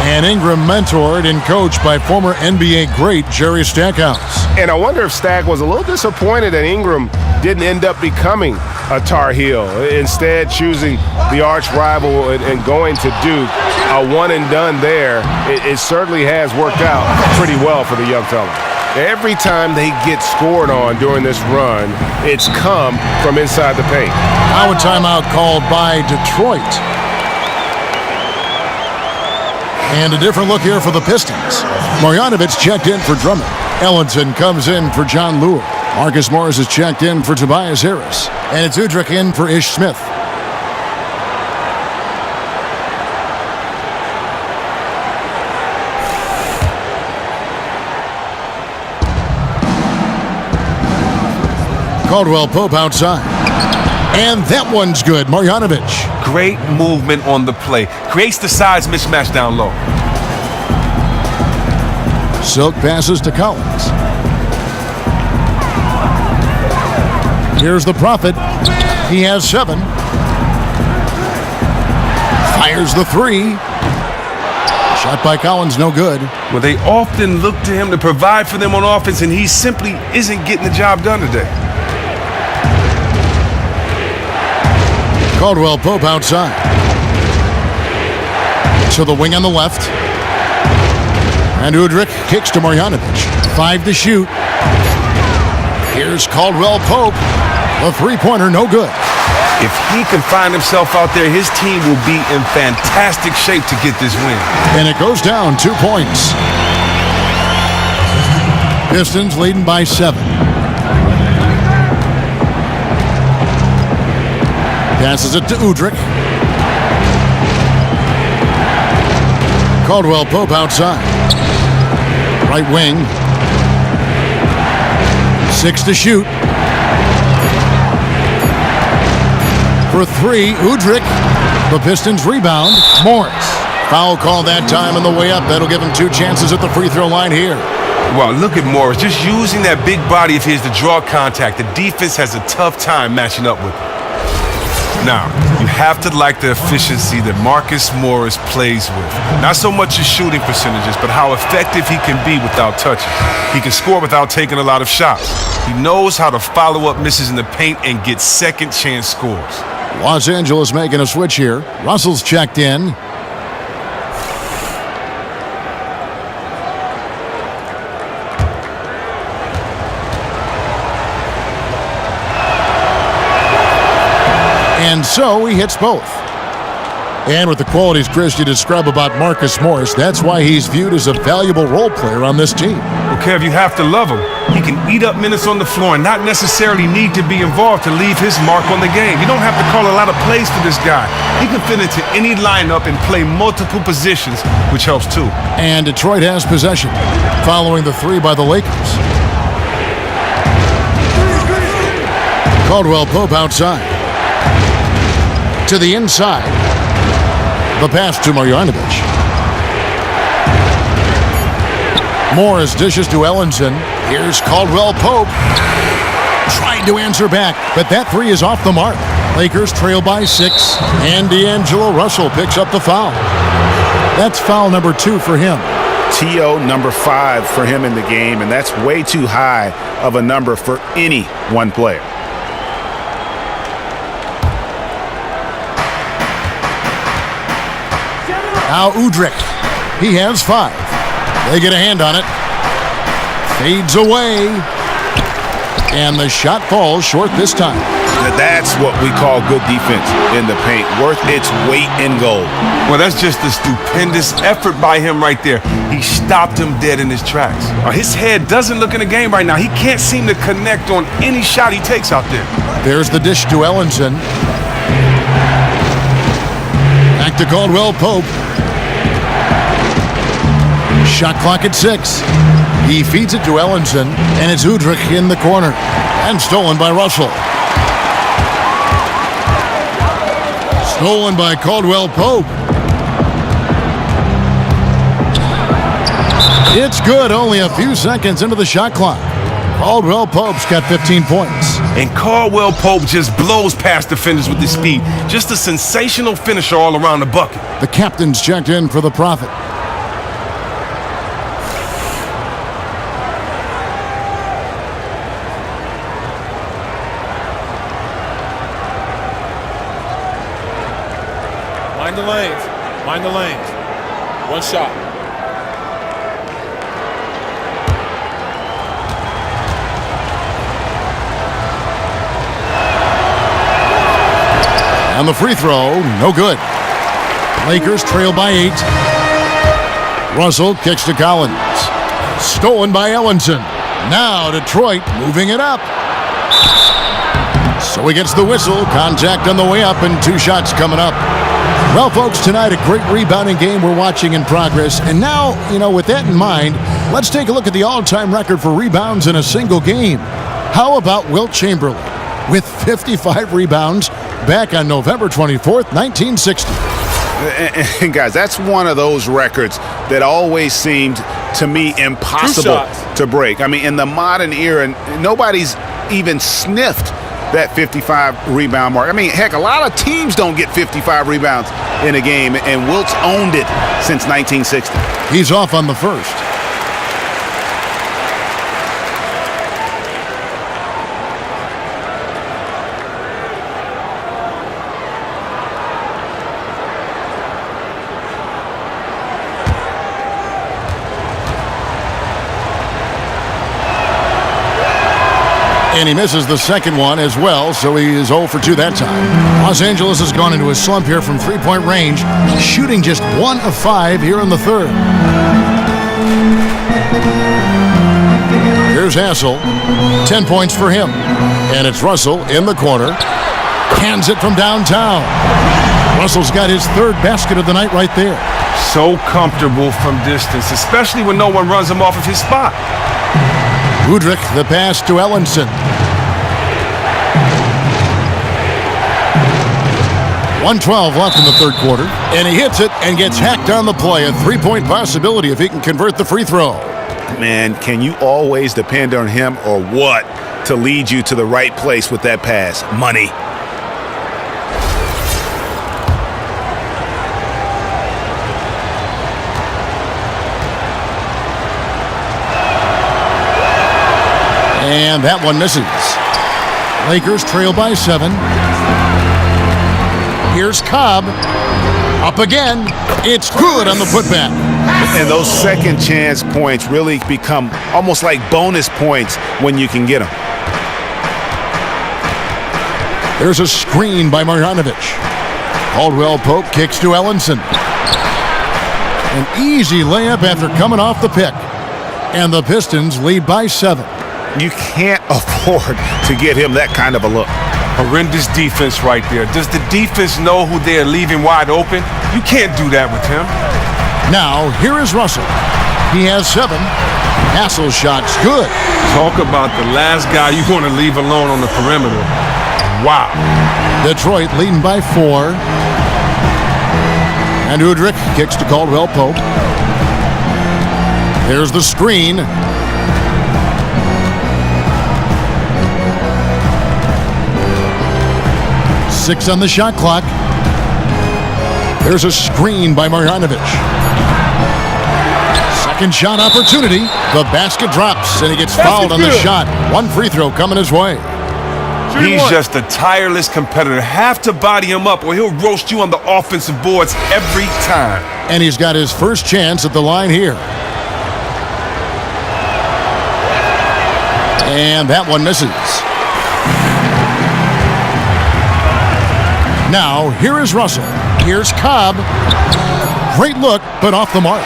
And Ingram mentored and coached by former NBA great Jerry Stackhouse. And I wonder if Stack was a little disappointed that Ingram didn't end up becoming a Tar Heel. Instead, choosing the arch rival and going to Duke, a one-and-done there. It certainly has worked out pretty well for the young fella. Every time they get scored on during this run, it's come from inside the paint. Now a timeout called by Detroit. And a different look here for the Pistons. Marjanovic checked in for Drummond. Ellenson comes in for John Lure. Marcus Morris is checked in for Tobias Harris. And it's Udrich in for Ish Smith. Caldwell Pope outside. And that one's good. Marjanovic. Great movement on the play. Creates the size mismatch down low. Silk passes to Collins. Here's the Prophet. He has 7. Fires the 3. Shot by Collins, no good. Well, they often look to him to provide for them on offense, and he simply isn't getting the job done today. Caldwell Pope outside. To the wing on the left. And Udrich kicks to Marjanovic. 5 to shoot. Here's Caldwell Pope. The three-pointer, no good. If he can find himself out there, his team will be in fantastic shape to get this win. And it goes down 2 points. Pistons leading by 7. Passes it to Udrich. Caldwell Pope outside. Right wing. 6 to shoot. For 3, Udrich. The Pistons rebound. Morris. Foul call that time on the way up. That'll give him 2 chances at the free throw line here. Well, look at Morris. Just using that big body of his to draw contact. The defense has a tough time matching up with him. Now, you have to like the efficiency that Marcus Morris plays with. Not so much his shooting percentages, but how effective he can be without touching. He can score without taking a lot of shots. He knows how to follow up misses in the paint and get second chance scores. Los Angeles making a switch here. Russell's checked in. And so he hits both. And with the qualities Chris you describe about Marcus Morris, that's why he's viewed as a valuable role player on this team. Well, Kev, you have to love him. He can eat up minutes on the floor and not necessarily need to be involved to leave his mark on the game. You don't have to call a lot of plays for this guy. He can fit into any lineup and play multiple positions, which helps too. And Detroit has possession, following the 3 by the Lakers. Caldwell Pope outside. To the inside. The pass to Marjanovic. Morris dishes to Ellenson. Here's Caldwell Pope. Tried to answer back, but that three is off the mark. Lakers trail by 6, and D'Angelo Russell picks up the foul. That's foul number 2 for him. TO number 5 for him in the game, and that's way too high of a number for any one player. Now Udrih. He has 5. They get a hand on it. Fades away. And the shot falls short this time. That's what we call good defense in the paint. Worth its weight in gold. Well, that's just a stupendous effort by him right there. He stopped him dead in his tracks. His head doesn't look in the game right now. He can't seem to connect on any shot he takes out there. There's the dish to Ellenson. Back to Caldwell Pope. Shot clock at 6. He feeds it to Ellenson, and it's Udrih in the corner. And stolen by Russell. Stolen by Caldwell Pope. It's good, only a few seconds into the shot clock. Caldwell Pope's got 15 points. And Caldwell Pope just blows past defenders with his speed. Just a sensational finisher all around the bucket. The captain's checked in for the Prophet. Mind the lanes. Mind the lanes. One shot. And the free throw, no good. Lakers trail by 8. Russell kicks to Collins. Stolen by Ellenson. Now Detroit moving it up. So he gets the whistle. Contact on the way up and 2 shots coming up. Well, folks, tonight a great rebounding game we're watching in progress. And now, with that in mind, let's take a look at the all-time record for rebounds in a single game. How about Wilt Chamberlain with 55 rebounds back on November 24th, 1960. And guys, that's one of those records that always seemed to me impossible to break. I mean, in the modern era, nobody's even sniffed that 55 rebound mark. I mean, heck, a lot of teams don't get 55 rebounds in a game, and Wilt's owned it since 1960. He's off on the first. And he misses the second one as well, so he is 0 for 2 that time. Los Angeles has gone into a slump here from three-point range, shooting just 1 of 5 here in the third. Here's Hassel, 10 points for him. And it's Russell in the corner. Hands it from downtown. Russell's got his 3rd basket of the night right there. So comfortable from distance, especially when no one runs him off of his spot. Udrih, the pass to Ellenson. 1:12 left in the third quarter, and he hits it and gets hacked on the play. A 3-point possibility if he can convert the free throw. Man, can you always depend on him or what to lead you to the right place with that pass? Money. And that one misses. Lakers trail by 7. Here's Cobb. Up again. It's good on the putback. And those second chance points really become almost like bonus points when you can get them. There's a screen by Marjanovic. Caldwell Pope kicks to Ellenson. An easy layup after coming off the pick. And the Pistons lead by 7. You can't afford to get him that kind of a look. Horrendous defense right there. Does the defense know who they're leaving wide open? You can't do that with him. Now, here is Russell. He has 7. Hassel's shot's good. Talk about the last guy you want to leave alone on the perimeter. Wow. Detroit leading by 4. And Udrih kicks to Caldwell Pope. There's the screen. 6 on the shot clock. There's a screen by Marjanovic. Second shot opportunity. The basket drops, and he gets fouled on the shot. One free throw coming his way. He's just a tireless competitor. Have to body him up or he'll roast you on the offensive boards every time. And he's got his first chance at the line here. And that one misses. Now, here is Russell. Here's Cobb. Great look, but off the mark.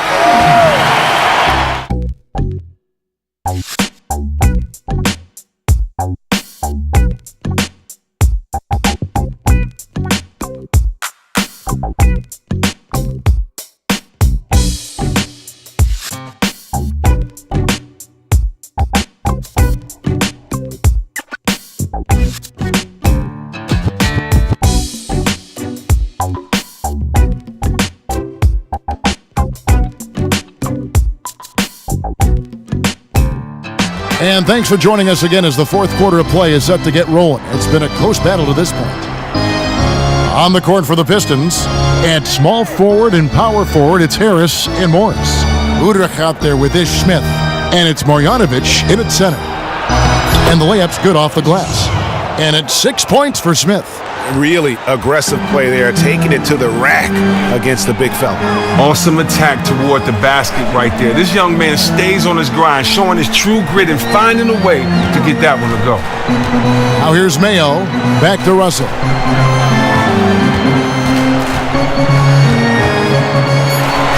And thanks for joining us again as the fourth quarter of play is set to get rolling. It's been a close battle to this point. On the court for the Pistons, at small forward and power forward, it's Harris and Morris. Udrich out there with Ish Smith, and it's Marjanovic in at center. And the layup's good off the glass. And it's 6 points for Smith. Really aggressive play there, taking it to the rack against the big fella. Awesome attack toward the basket right there. This young man stays on his grind, showing his true grit and finding a way to get that one to go. Now here's Mayo, back to Russell.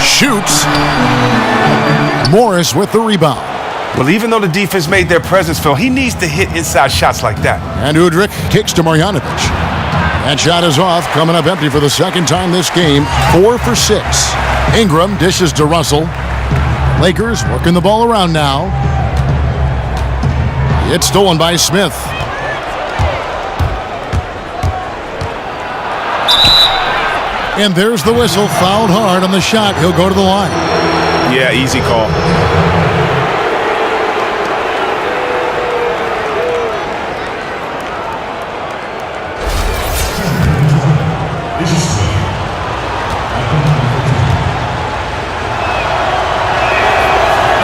Shoots. Morris with the rebound. Well, even though the defense made their presence felt, he needs to hit inside shots like that. And Udrich kicks to Marjanovic. That shot is off, coming up empty for the second time this game. 4 for 6. Ingram dishes to Russell. Lakers working the ball around now. It's stolen by Smith. And there's the whistle, fouled hard on the shot. He'll go to the line. Yeah, easy call.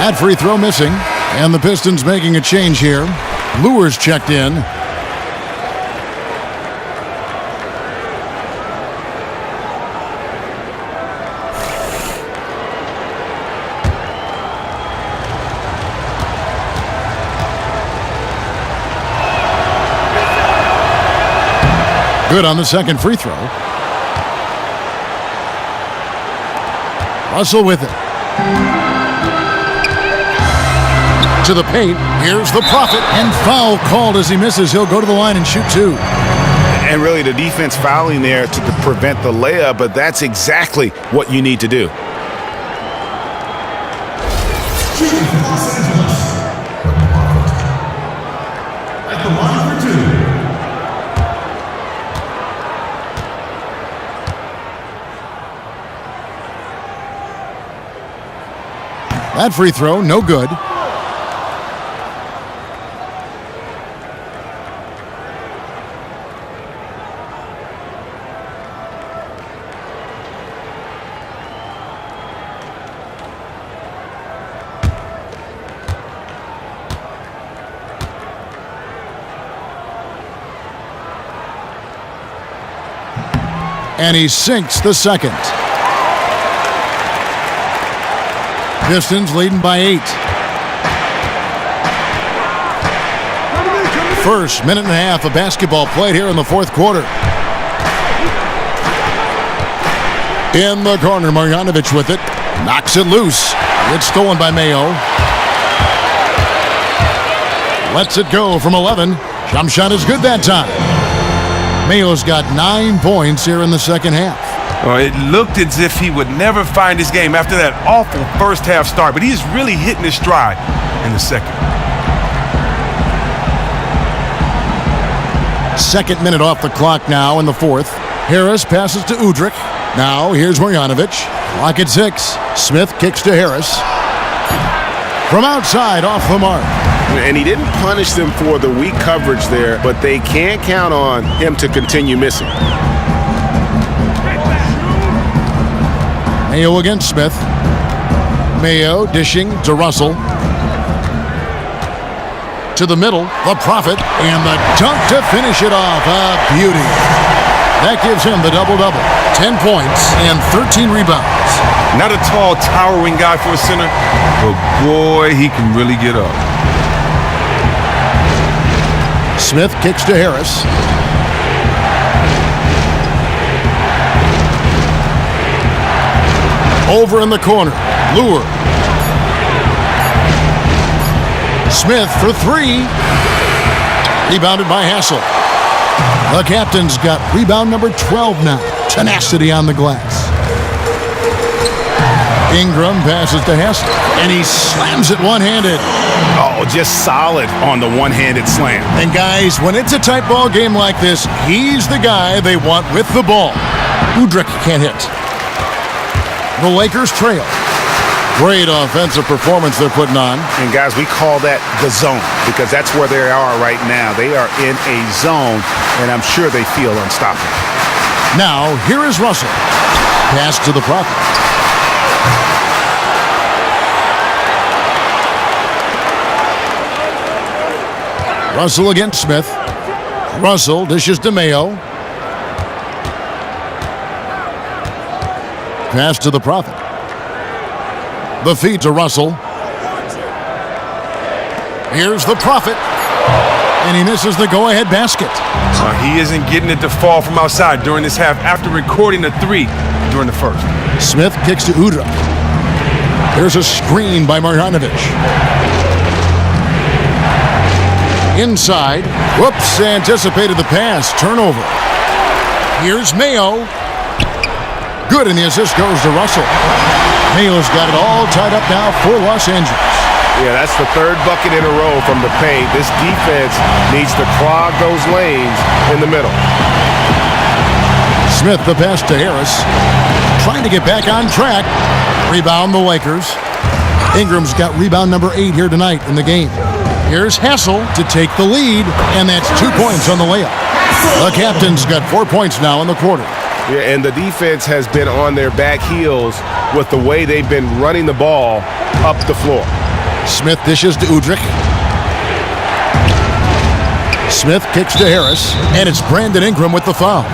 That free throw missing, and the Pistons making a change here. Lewis checked in. Good on the second free throw. Russell with it. To the paint. Here's the Prophet, and foul called as he misses. He'll go to the line and shoot 2. And really the defense fouling there to prevent the layup, but that's exactly what you need to do. At the line for 2. That free throw, no good. And he sinks the second. Pistons leading by 8. First minute and a half of basketball played here in the fourth quarter. In the corner, Marjanovic with it. Knocks it loose. It's stolen by Mayo. Lets it go from 11. Jump shot is good that time. Mayo's got 9 points here in the second half. Well, it looked as if he would never find his game after that awful first half start, but he's really hitting his stride in the second. Second minute off the clock now in the fourth. Harris passes to Udrich. Now here's Marjanovic. Clock at 6. Smith kicks to Harris. From outside, off the mark. And he didn't punish them for the weak coverage there, but they can't count on him to continue missing. Mayo against Smith. Mayo dishing to Russell. To the middle, the Prophet, and the dunk to finish it off. A beauty. That gives him the double-double. 10 points and 13 rebounds. Not a tall, towering guy for a center, but boy, he can really get up. Smith kicks to Harris. Over in the corner, Lure. Smith for three. Rebounded by Hassel. The captain's got rebound number 12 now. Tenacity on the glass. Ingram passes to Hassel, and he slams it one-handed. Oh, just solid on the one-handed slam. And guys, when it's a tight ball game like this, he's the guy they want with the ball. Udrich can't hit. The Lakers trail. Great offensive performance they're putting on. And guys, we call that the zone because that's where they are right now. They are in a zone, and I'm sure they feel unstoppable. Now, here is Russell. Pass to the Prophet. Russell against Smith. Russell dishes to Mayo. Pass to the Prophet. The feed to Russell. Here's the Prophet. And he misses the go-ahead basket. He isn't getting it to fall from outside during this half after recording a three during the first. Smith kicks to Udrich. There's a screen by Marjanovic. Inside. Whoops, anticipated the pass. Turnover. Here's Mayo. Good, and the assist goes to Russell. Mayo's got it all tied up now for Los Angeles. Yeah, that's the third bucket in a row from the paint. This defense needs to clog those lanes in the middle. Smith the pass to Harris. Trying to get back on track. Rebound the Lakers. Ingram's got rebound number 8 here tonight in the game. Here's Hassel to take the lead, and that's 2 points on the layup. The captain's got 4 points now in the quarter. Yeah, and the defense has been on their back heels with the way they've been running the ball up the floor. Smith dishes to Udrich. Smith kicks to Harris, and it's Brandon Ingram with the foul.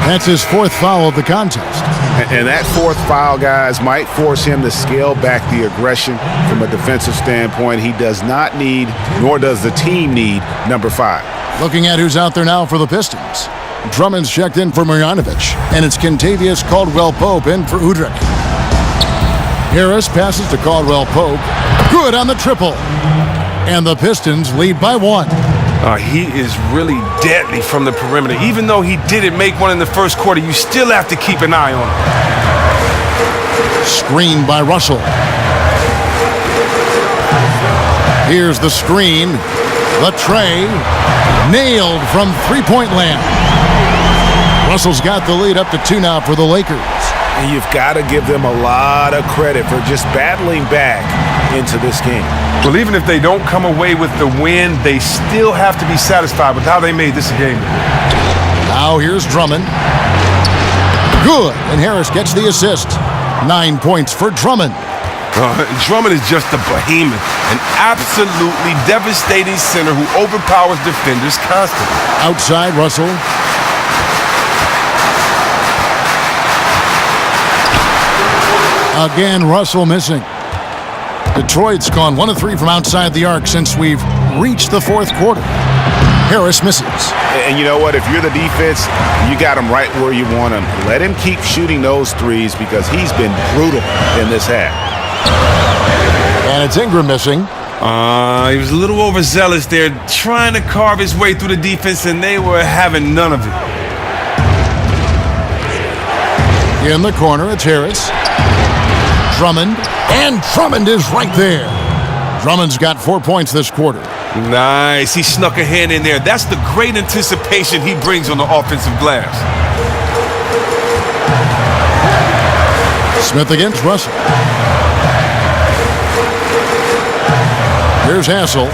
That's his 4th foul of the contest. And that 4th foul, guys, might force him to scale back the aggression from a defensive standpoint. He does not need, nor does the team need, number 5. Looking at who's out there now for the Pistons. Drummond's checked in for Marjanovic, and it's Kentavious Caldwell-Pope in for Udrich. Harris passes to Caldwell-Pope. Good on the triple. And the Pistons lead by 1. He is really deadly from the perimeter. Even though he didn't make one in the first quarter, you still have to keep an eye on him. Screen by Russell. Here's the screen. The tray. Nailed from three-point land. Russell's got the lead up to 2 now for the Lakers. And you've got to give them a lot of credit for just battling back into this game. Well, even if they don't come away with the win, they still have to be satisfied with how they made this a game. Now here's Drummond. Good, and Harris gets the assist. 9 points for Drummond. Drummond is just a behemoth, an absolutely devastating center who overpowers defenders constantly. Outside, Russell. Again, Russell missing. Detroit's gone 1 of 3 from outside the arc since we've reached the 4th quarter. Harris misses. And you know what? If you're the defense, you got him right where you want him. Let him keep shooting those threes because he's been brutal in this half. And it's Ingram missing. He was a little overzealous there, trying to carve his way through the defense, and they were having none of it. In the corner, it's Harris. Drummond, and Drummond is right there. Drummond's got 4 points this quarter. Nice. He snuck a hand in there. That's the great anticipation he brings on the offensive glass. Smith against Russell. Here's Hassel.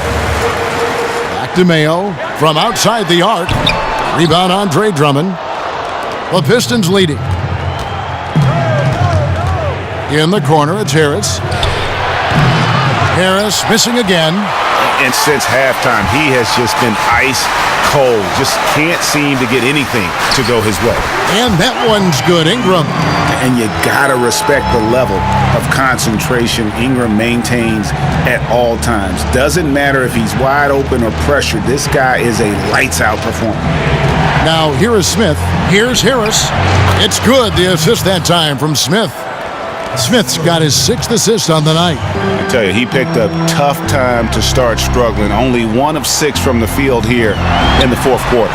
DeMayo from outside the arc. Rebound Andre Drummond. The Pistons leading. In the corner, it's Harris. Harris missing again. And since halftime, he has just been ice cold. Just can't seem to get anything to go his way. And that one's good, Ingram. And you gotta respect the level of concentration Ingram maintains at all times. Doesn't matter if he's wide open or pressured. This guy is a lights-out performer. Now here is Smith. Here's Harris. It's good, the assist that time from Smith. Smith's got his 6th assist on the night. I tell you, he picked a tough time to start struggling. Only 1 of 6 from the field here in the 4th quarter.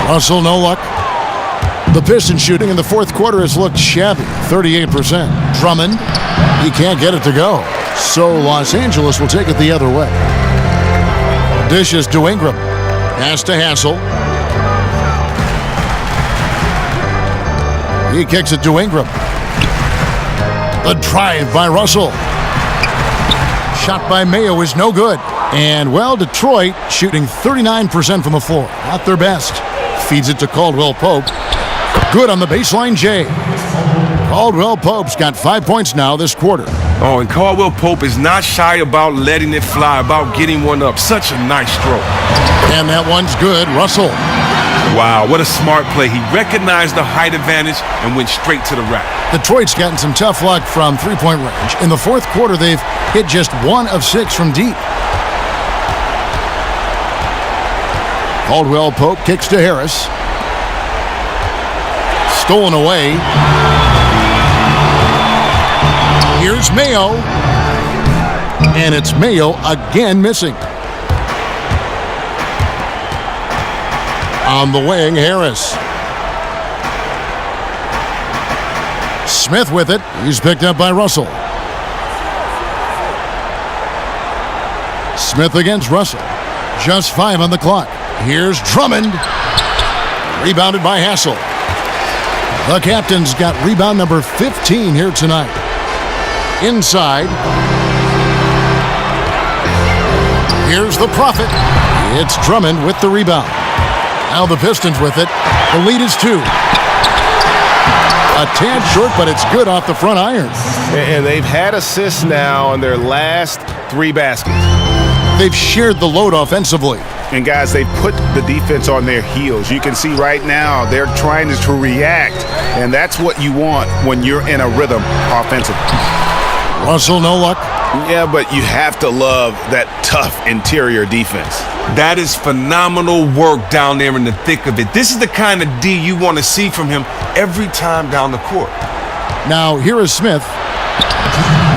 Russell, no luck. The Pistons shooting in the 4th quarter has looked shabby, 38%. Drummond, he can't get it to go. So Los Angeles will take it the other way. Dishes to Ingram. Pass to Hassel. He kicks it to Ingram. The drive by Russell. Shot by Mayo is no good. And, well, Detroit shooting 39% from the floor. Not their best. Feeds it to Caldwell Pope. Good on the baseline, Jay. Caldwell Pope's got 5 points now this quarter. Oh, and Caldwell Pope is not shy about letting it fly, about getting one up. Such a nice stroke. And that one's good. Russell. Wow, what a smart play. He recognized the height advantage and went straight to the rack. Detroit's gotten some tough luck from three-point range. In the 4th quarter, they've hit just 1 of 6 from deep. Caldwell Pope kicks to Harris. Stolen away. Here's Mayo. And it's Mayo again missing. On the wing, Harris. Smith with it. He's picked up by Russell. Smith against Russell. Just 5 on the clock. Here's Drummond. Rebounded by Hassel. The captain's got rebound number 15 here tonight. Inside. Here's the Prophet. It's Drummond with the rebound. Now the Pistons with it. The lead is 2. A tad short, but it's good off the front iron. And they've had assists now on their last 3 baskets. They've shared the load offensively. And guys, they put the defense on their heels. You can see right now they're trying to react. And that's what you want when you're in a rhythm offensively. Russell, no luck. Yeah, but you have to love that tough interior defense. That is phenomenal work down there in the thick of it. This is the kind of D you want to see from him every time down the court. Now, here is Smith.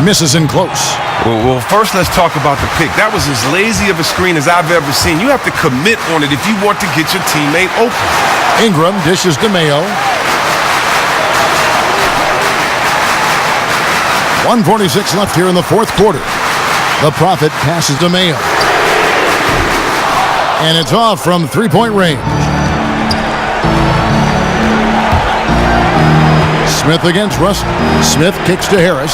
Misses in close. Well, first let's talk about the pick. That was as lazy of a screen as I've ever seen. You have to commit on it if you want to get your teammate open. Ingram dishes to Mayo. 1:46 left here in the 4th quarter. The Prophet passes to Mayo. And it's off from three-point range. Smith against Russell. Smith kicks to Harris.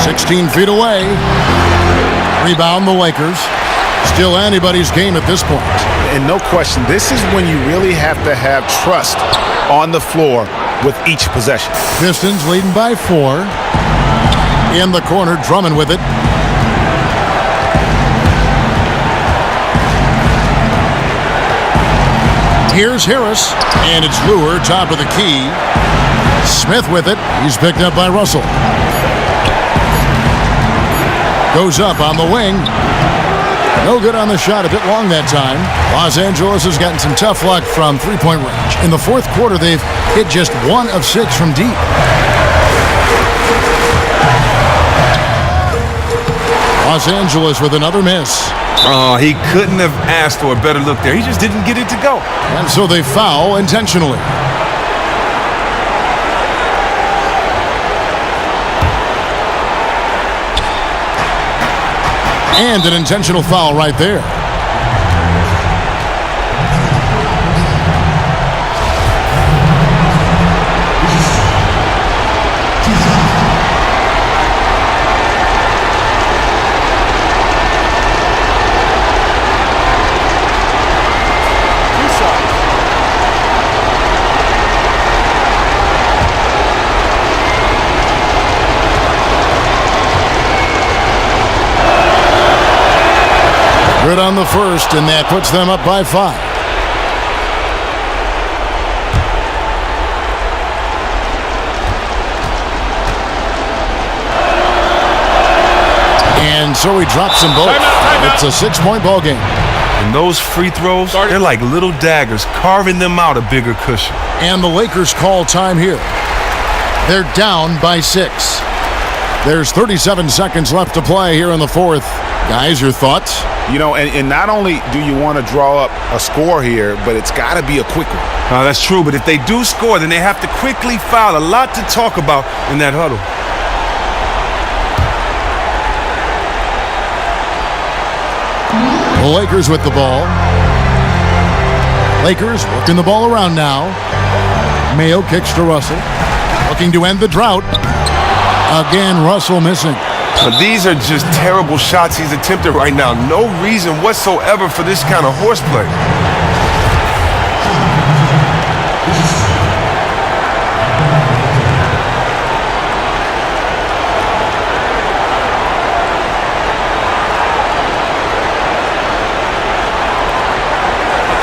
16 feet away. Rebound the Lakers. Still anybody's game at this point. And no question, this is when you really have to have trust on the floor with each possession. Pistons leading by 4. In the corner, Drummond with it. Here's Harris, and it's Lure, top of the key. Smith with it. He's picked up by Russell. Goes up on the wing. No good on the shot, a bit long that time. Los Angeles has gotten some tough luck from three-point range. In the 4th quarter, they've hit just 1 of 6 from deep. Los Angeles with another miss. Oh, he couldn't have asked for a better look there. He just didn't get it to go. And so they foul intentionally. And an intentional foul right there. Good on the first, and that puts them up by 5. And so he drops them both. It's a 6-point ball game. And those free throws, they're like little daggers, carving them out a bigger cushion. And the Lakers call time here. They're down by 6. There's 37 seconds left to play here in the fourth. Guys, your thoughts? You know, and not only do you want to draw up a score here, but it's got to be a quick one. That's true, but if they do score, then they have to quickly foul. A lot to talk about in that huddle. The Lakers with the ball. Lakers working the ball around now. Mayo kicks to Russell. Looking to end the drought. Again, Russell missing. But these are just terrible shots he's attempted right now. No reason whatsoever for this kind of horseplay.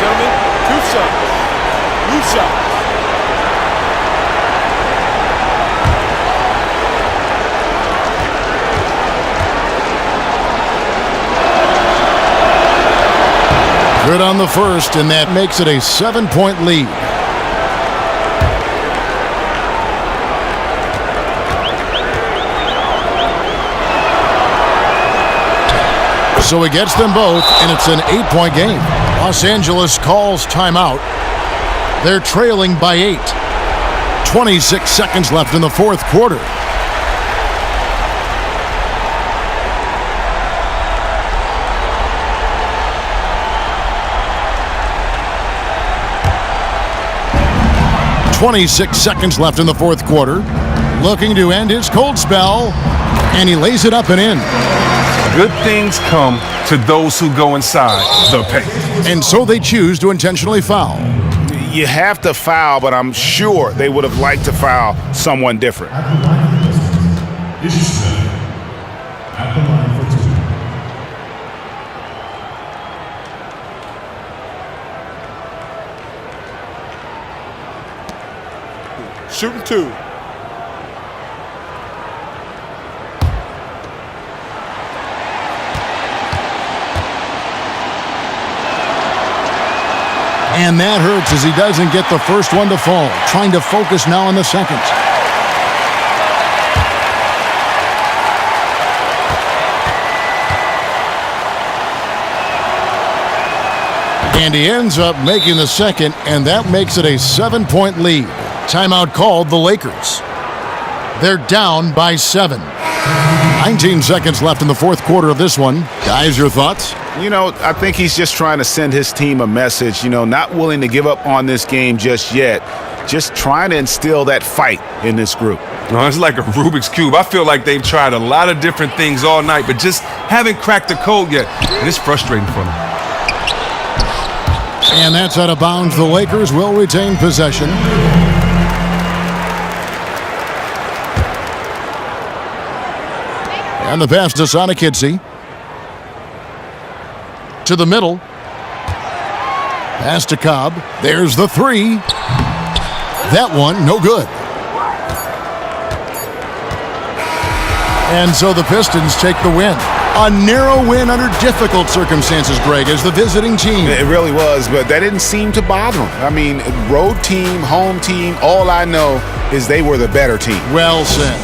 Gentlemen, two shots. Loose shot. Good on the first, and that makes it a 7-point lead. So he gets them both, and it's an 8-point game. Los Angeles calls timeout. They're trailing by 8. 26 seconds left in the fourth quarter. .26 seconds left in the fourth quarter. Looking to end his cold spell, and he lays it up and in. Good things come to those who go inside the paint. And so they choose to intentionally foul. You have to foul, but I'm sure they would have liked to foul someone different. Shooting 2. And that hurts as he doesn't get the first one to fall. Trying to focus now on the second. And he ends up making the second, and that makes it a 7-point lead. Timeout called the Lakers. They're down by 7. 19 seconds left in the fourth quarter of this one. Guys, your thoughts? You know, I think he's just trying to send his team a message, not willing to give up on this game just yet. Just trying to instill that fight in this group. No, it's like a Rubik's Cube. I feel like they've tried a lot of different things all night, but just haven't cracked the code yet. And it's frustrating for them. And that's out of bounds. The Lakers will retain possession. And the pass to Sonic-Kidsey. To the middle. Pass to Cobb. There's the 3. That one, no good. And so the Pistons take the win. A narrow win under difficult circumstances, Greg, as the visiting team. It really was, but that didn't seem to bother them. I mean, road team, home team, all I know is they were the better team. Well said.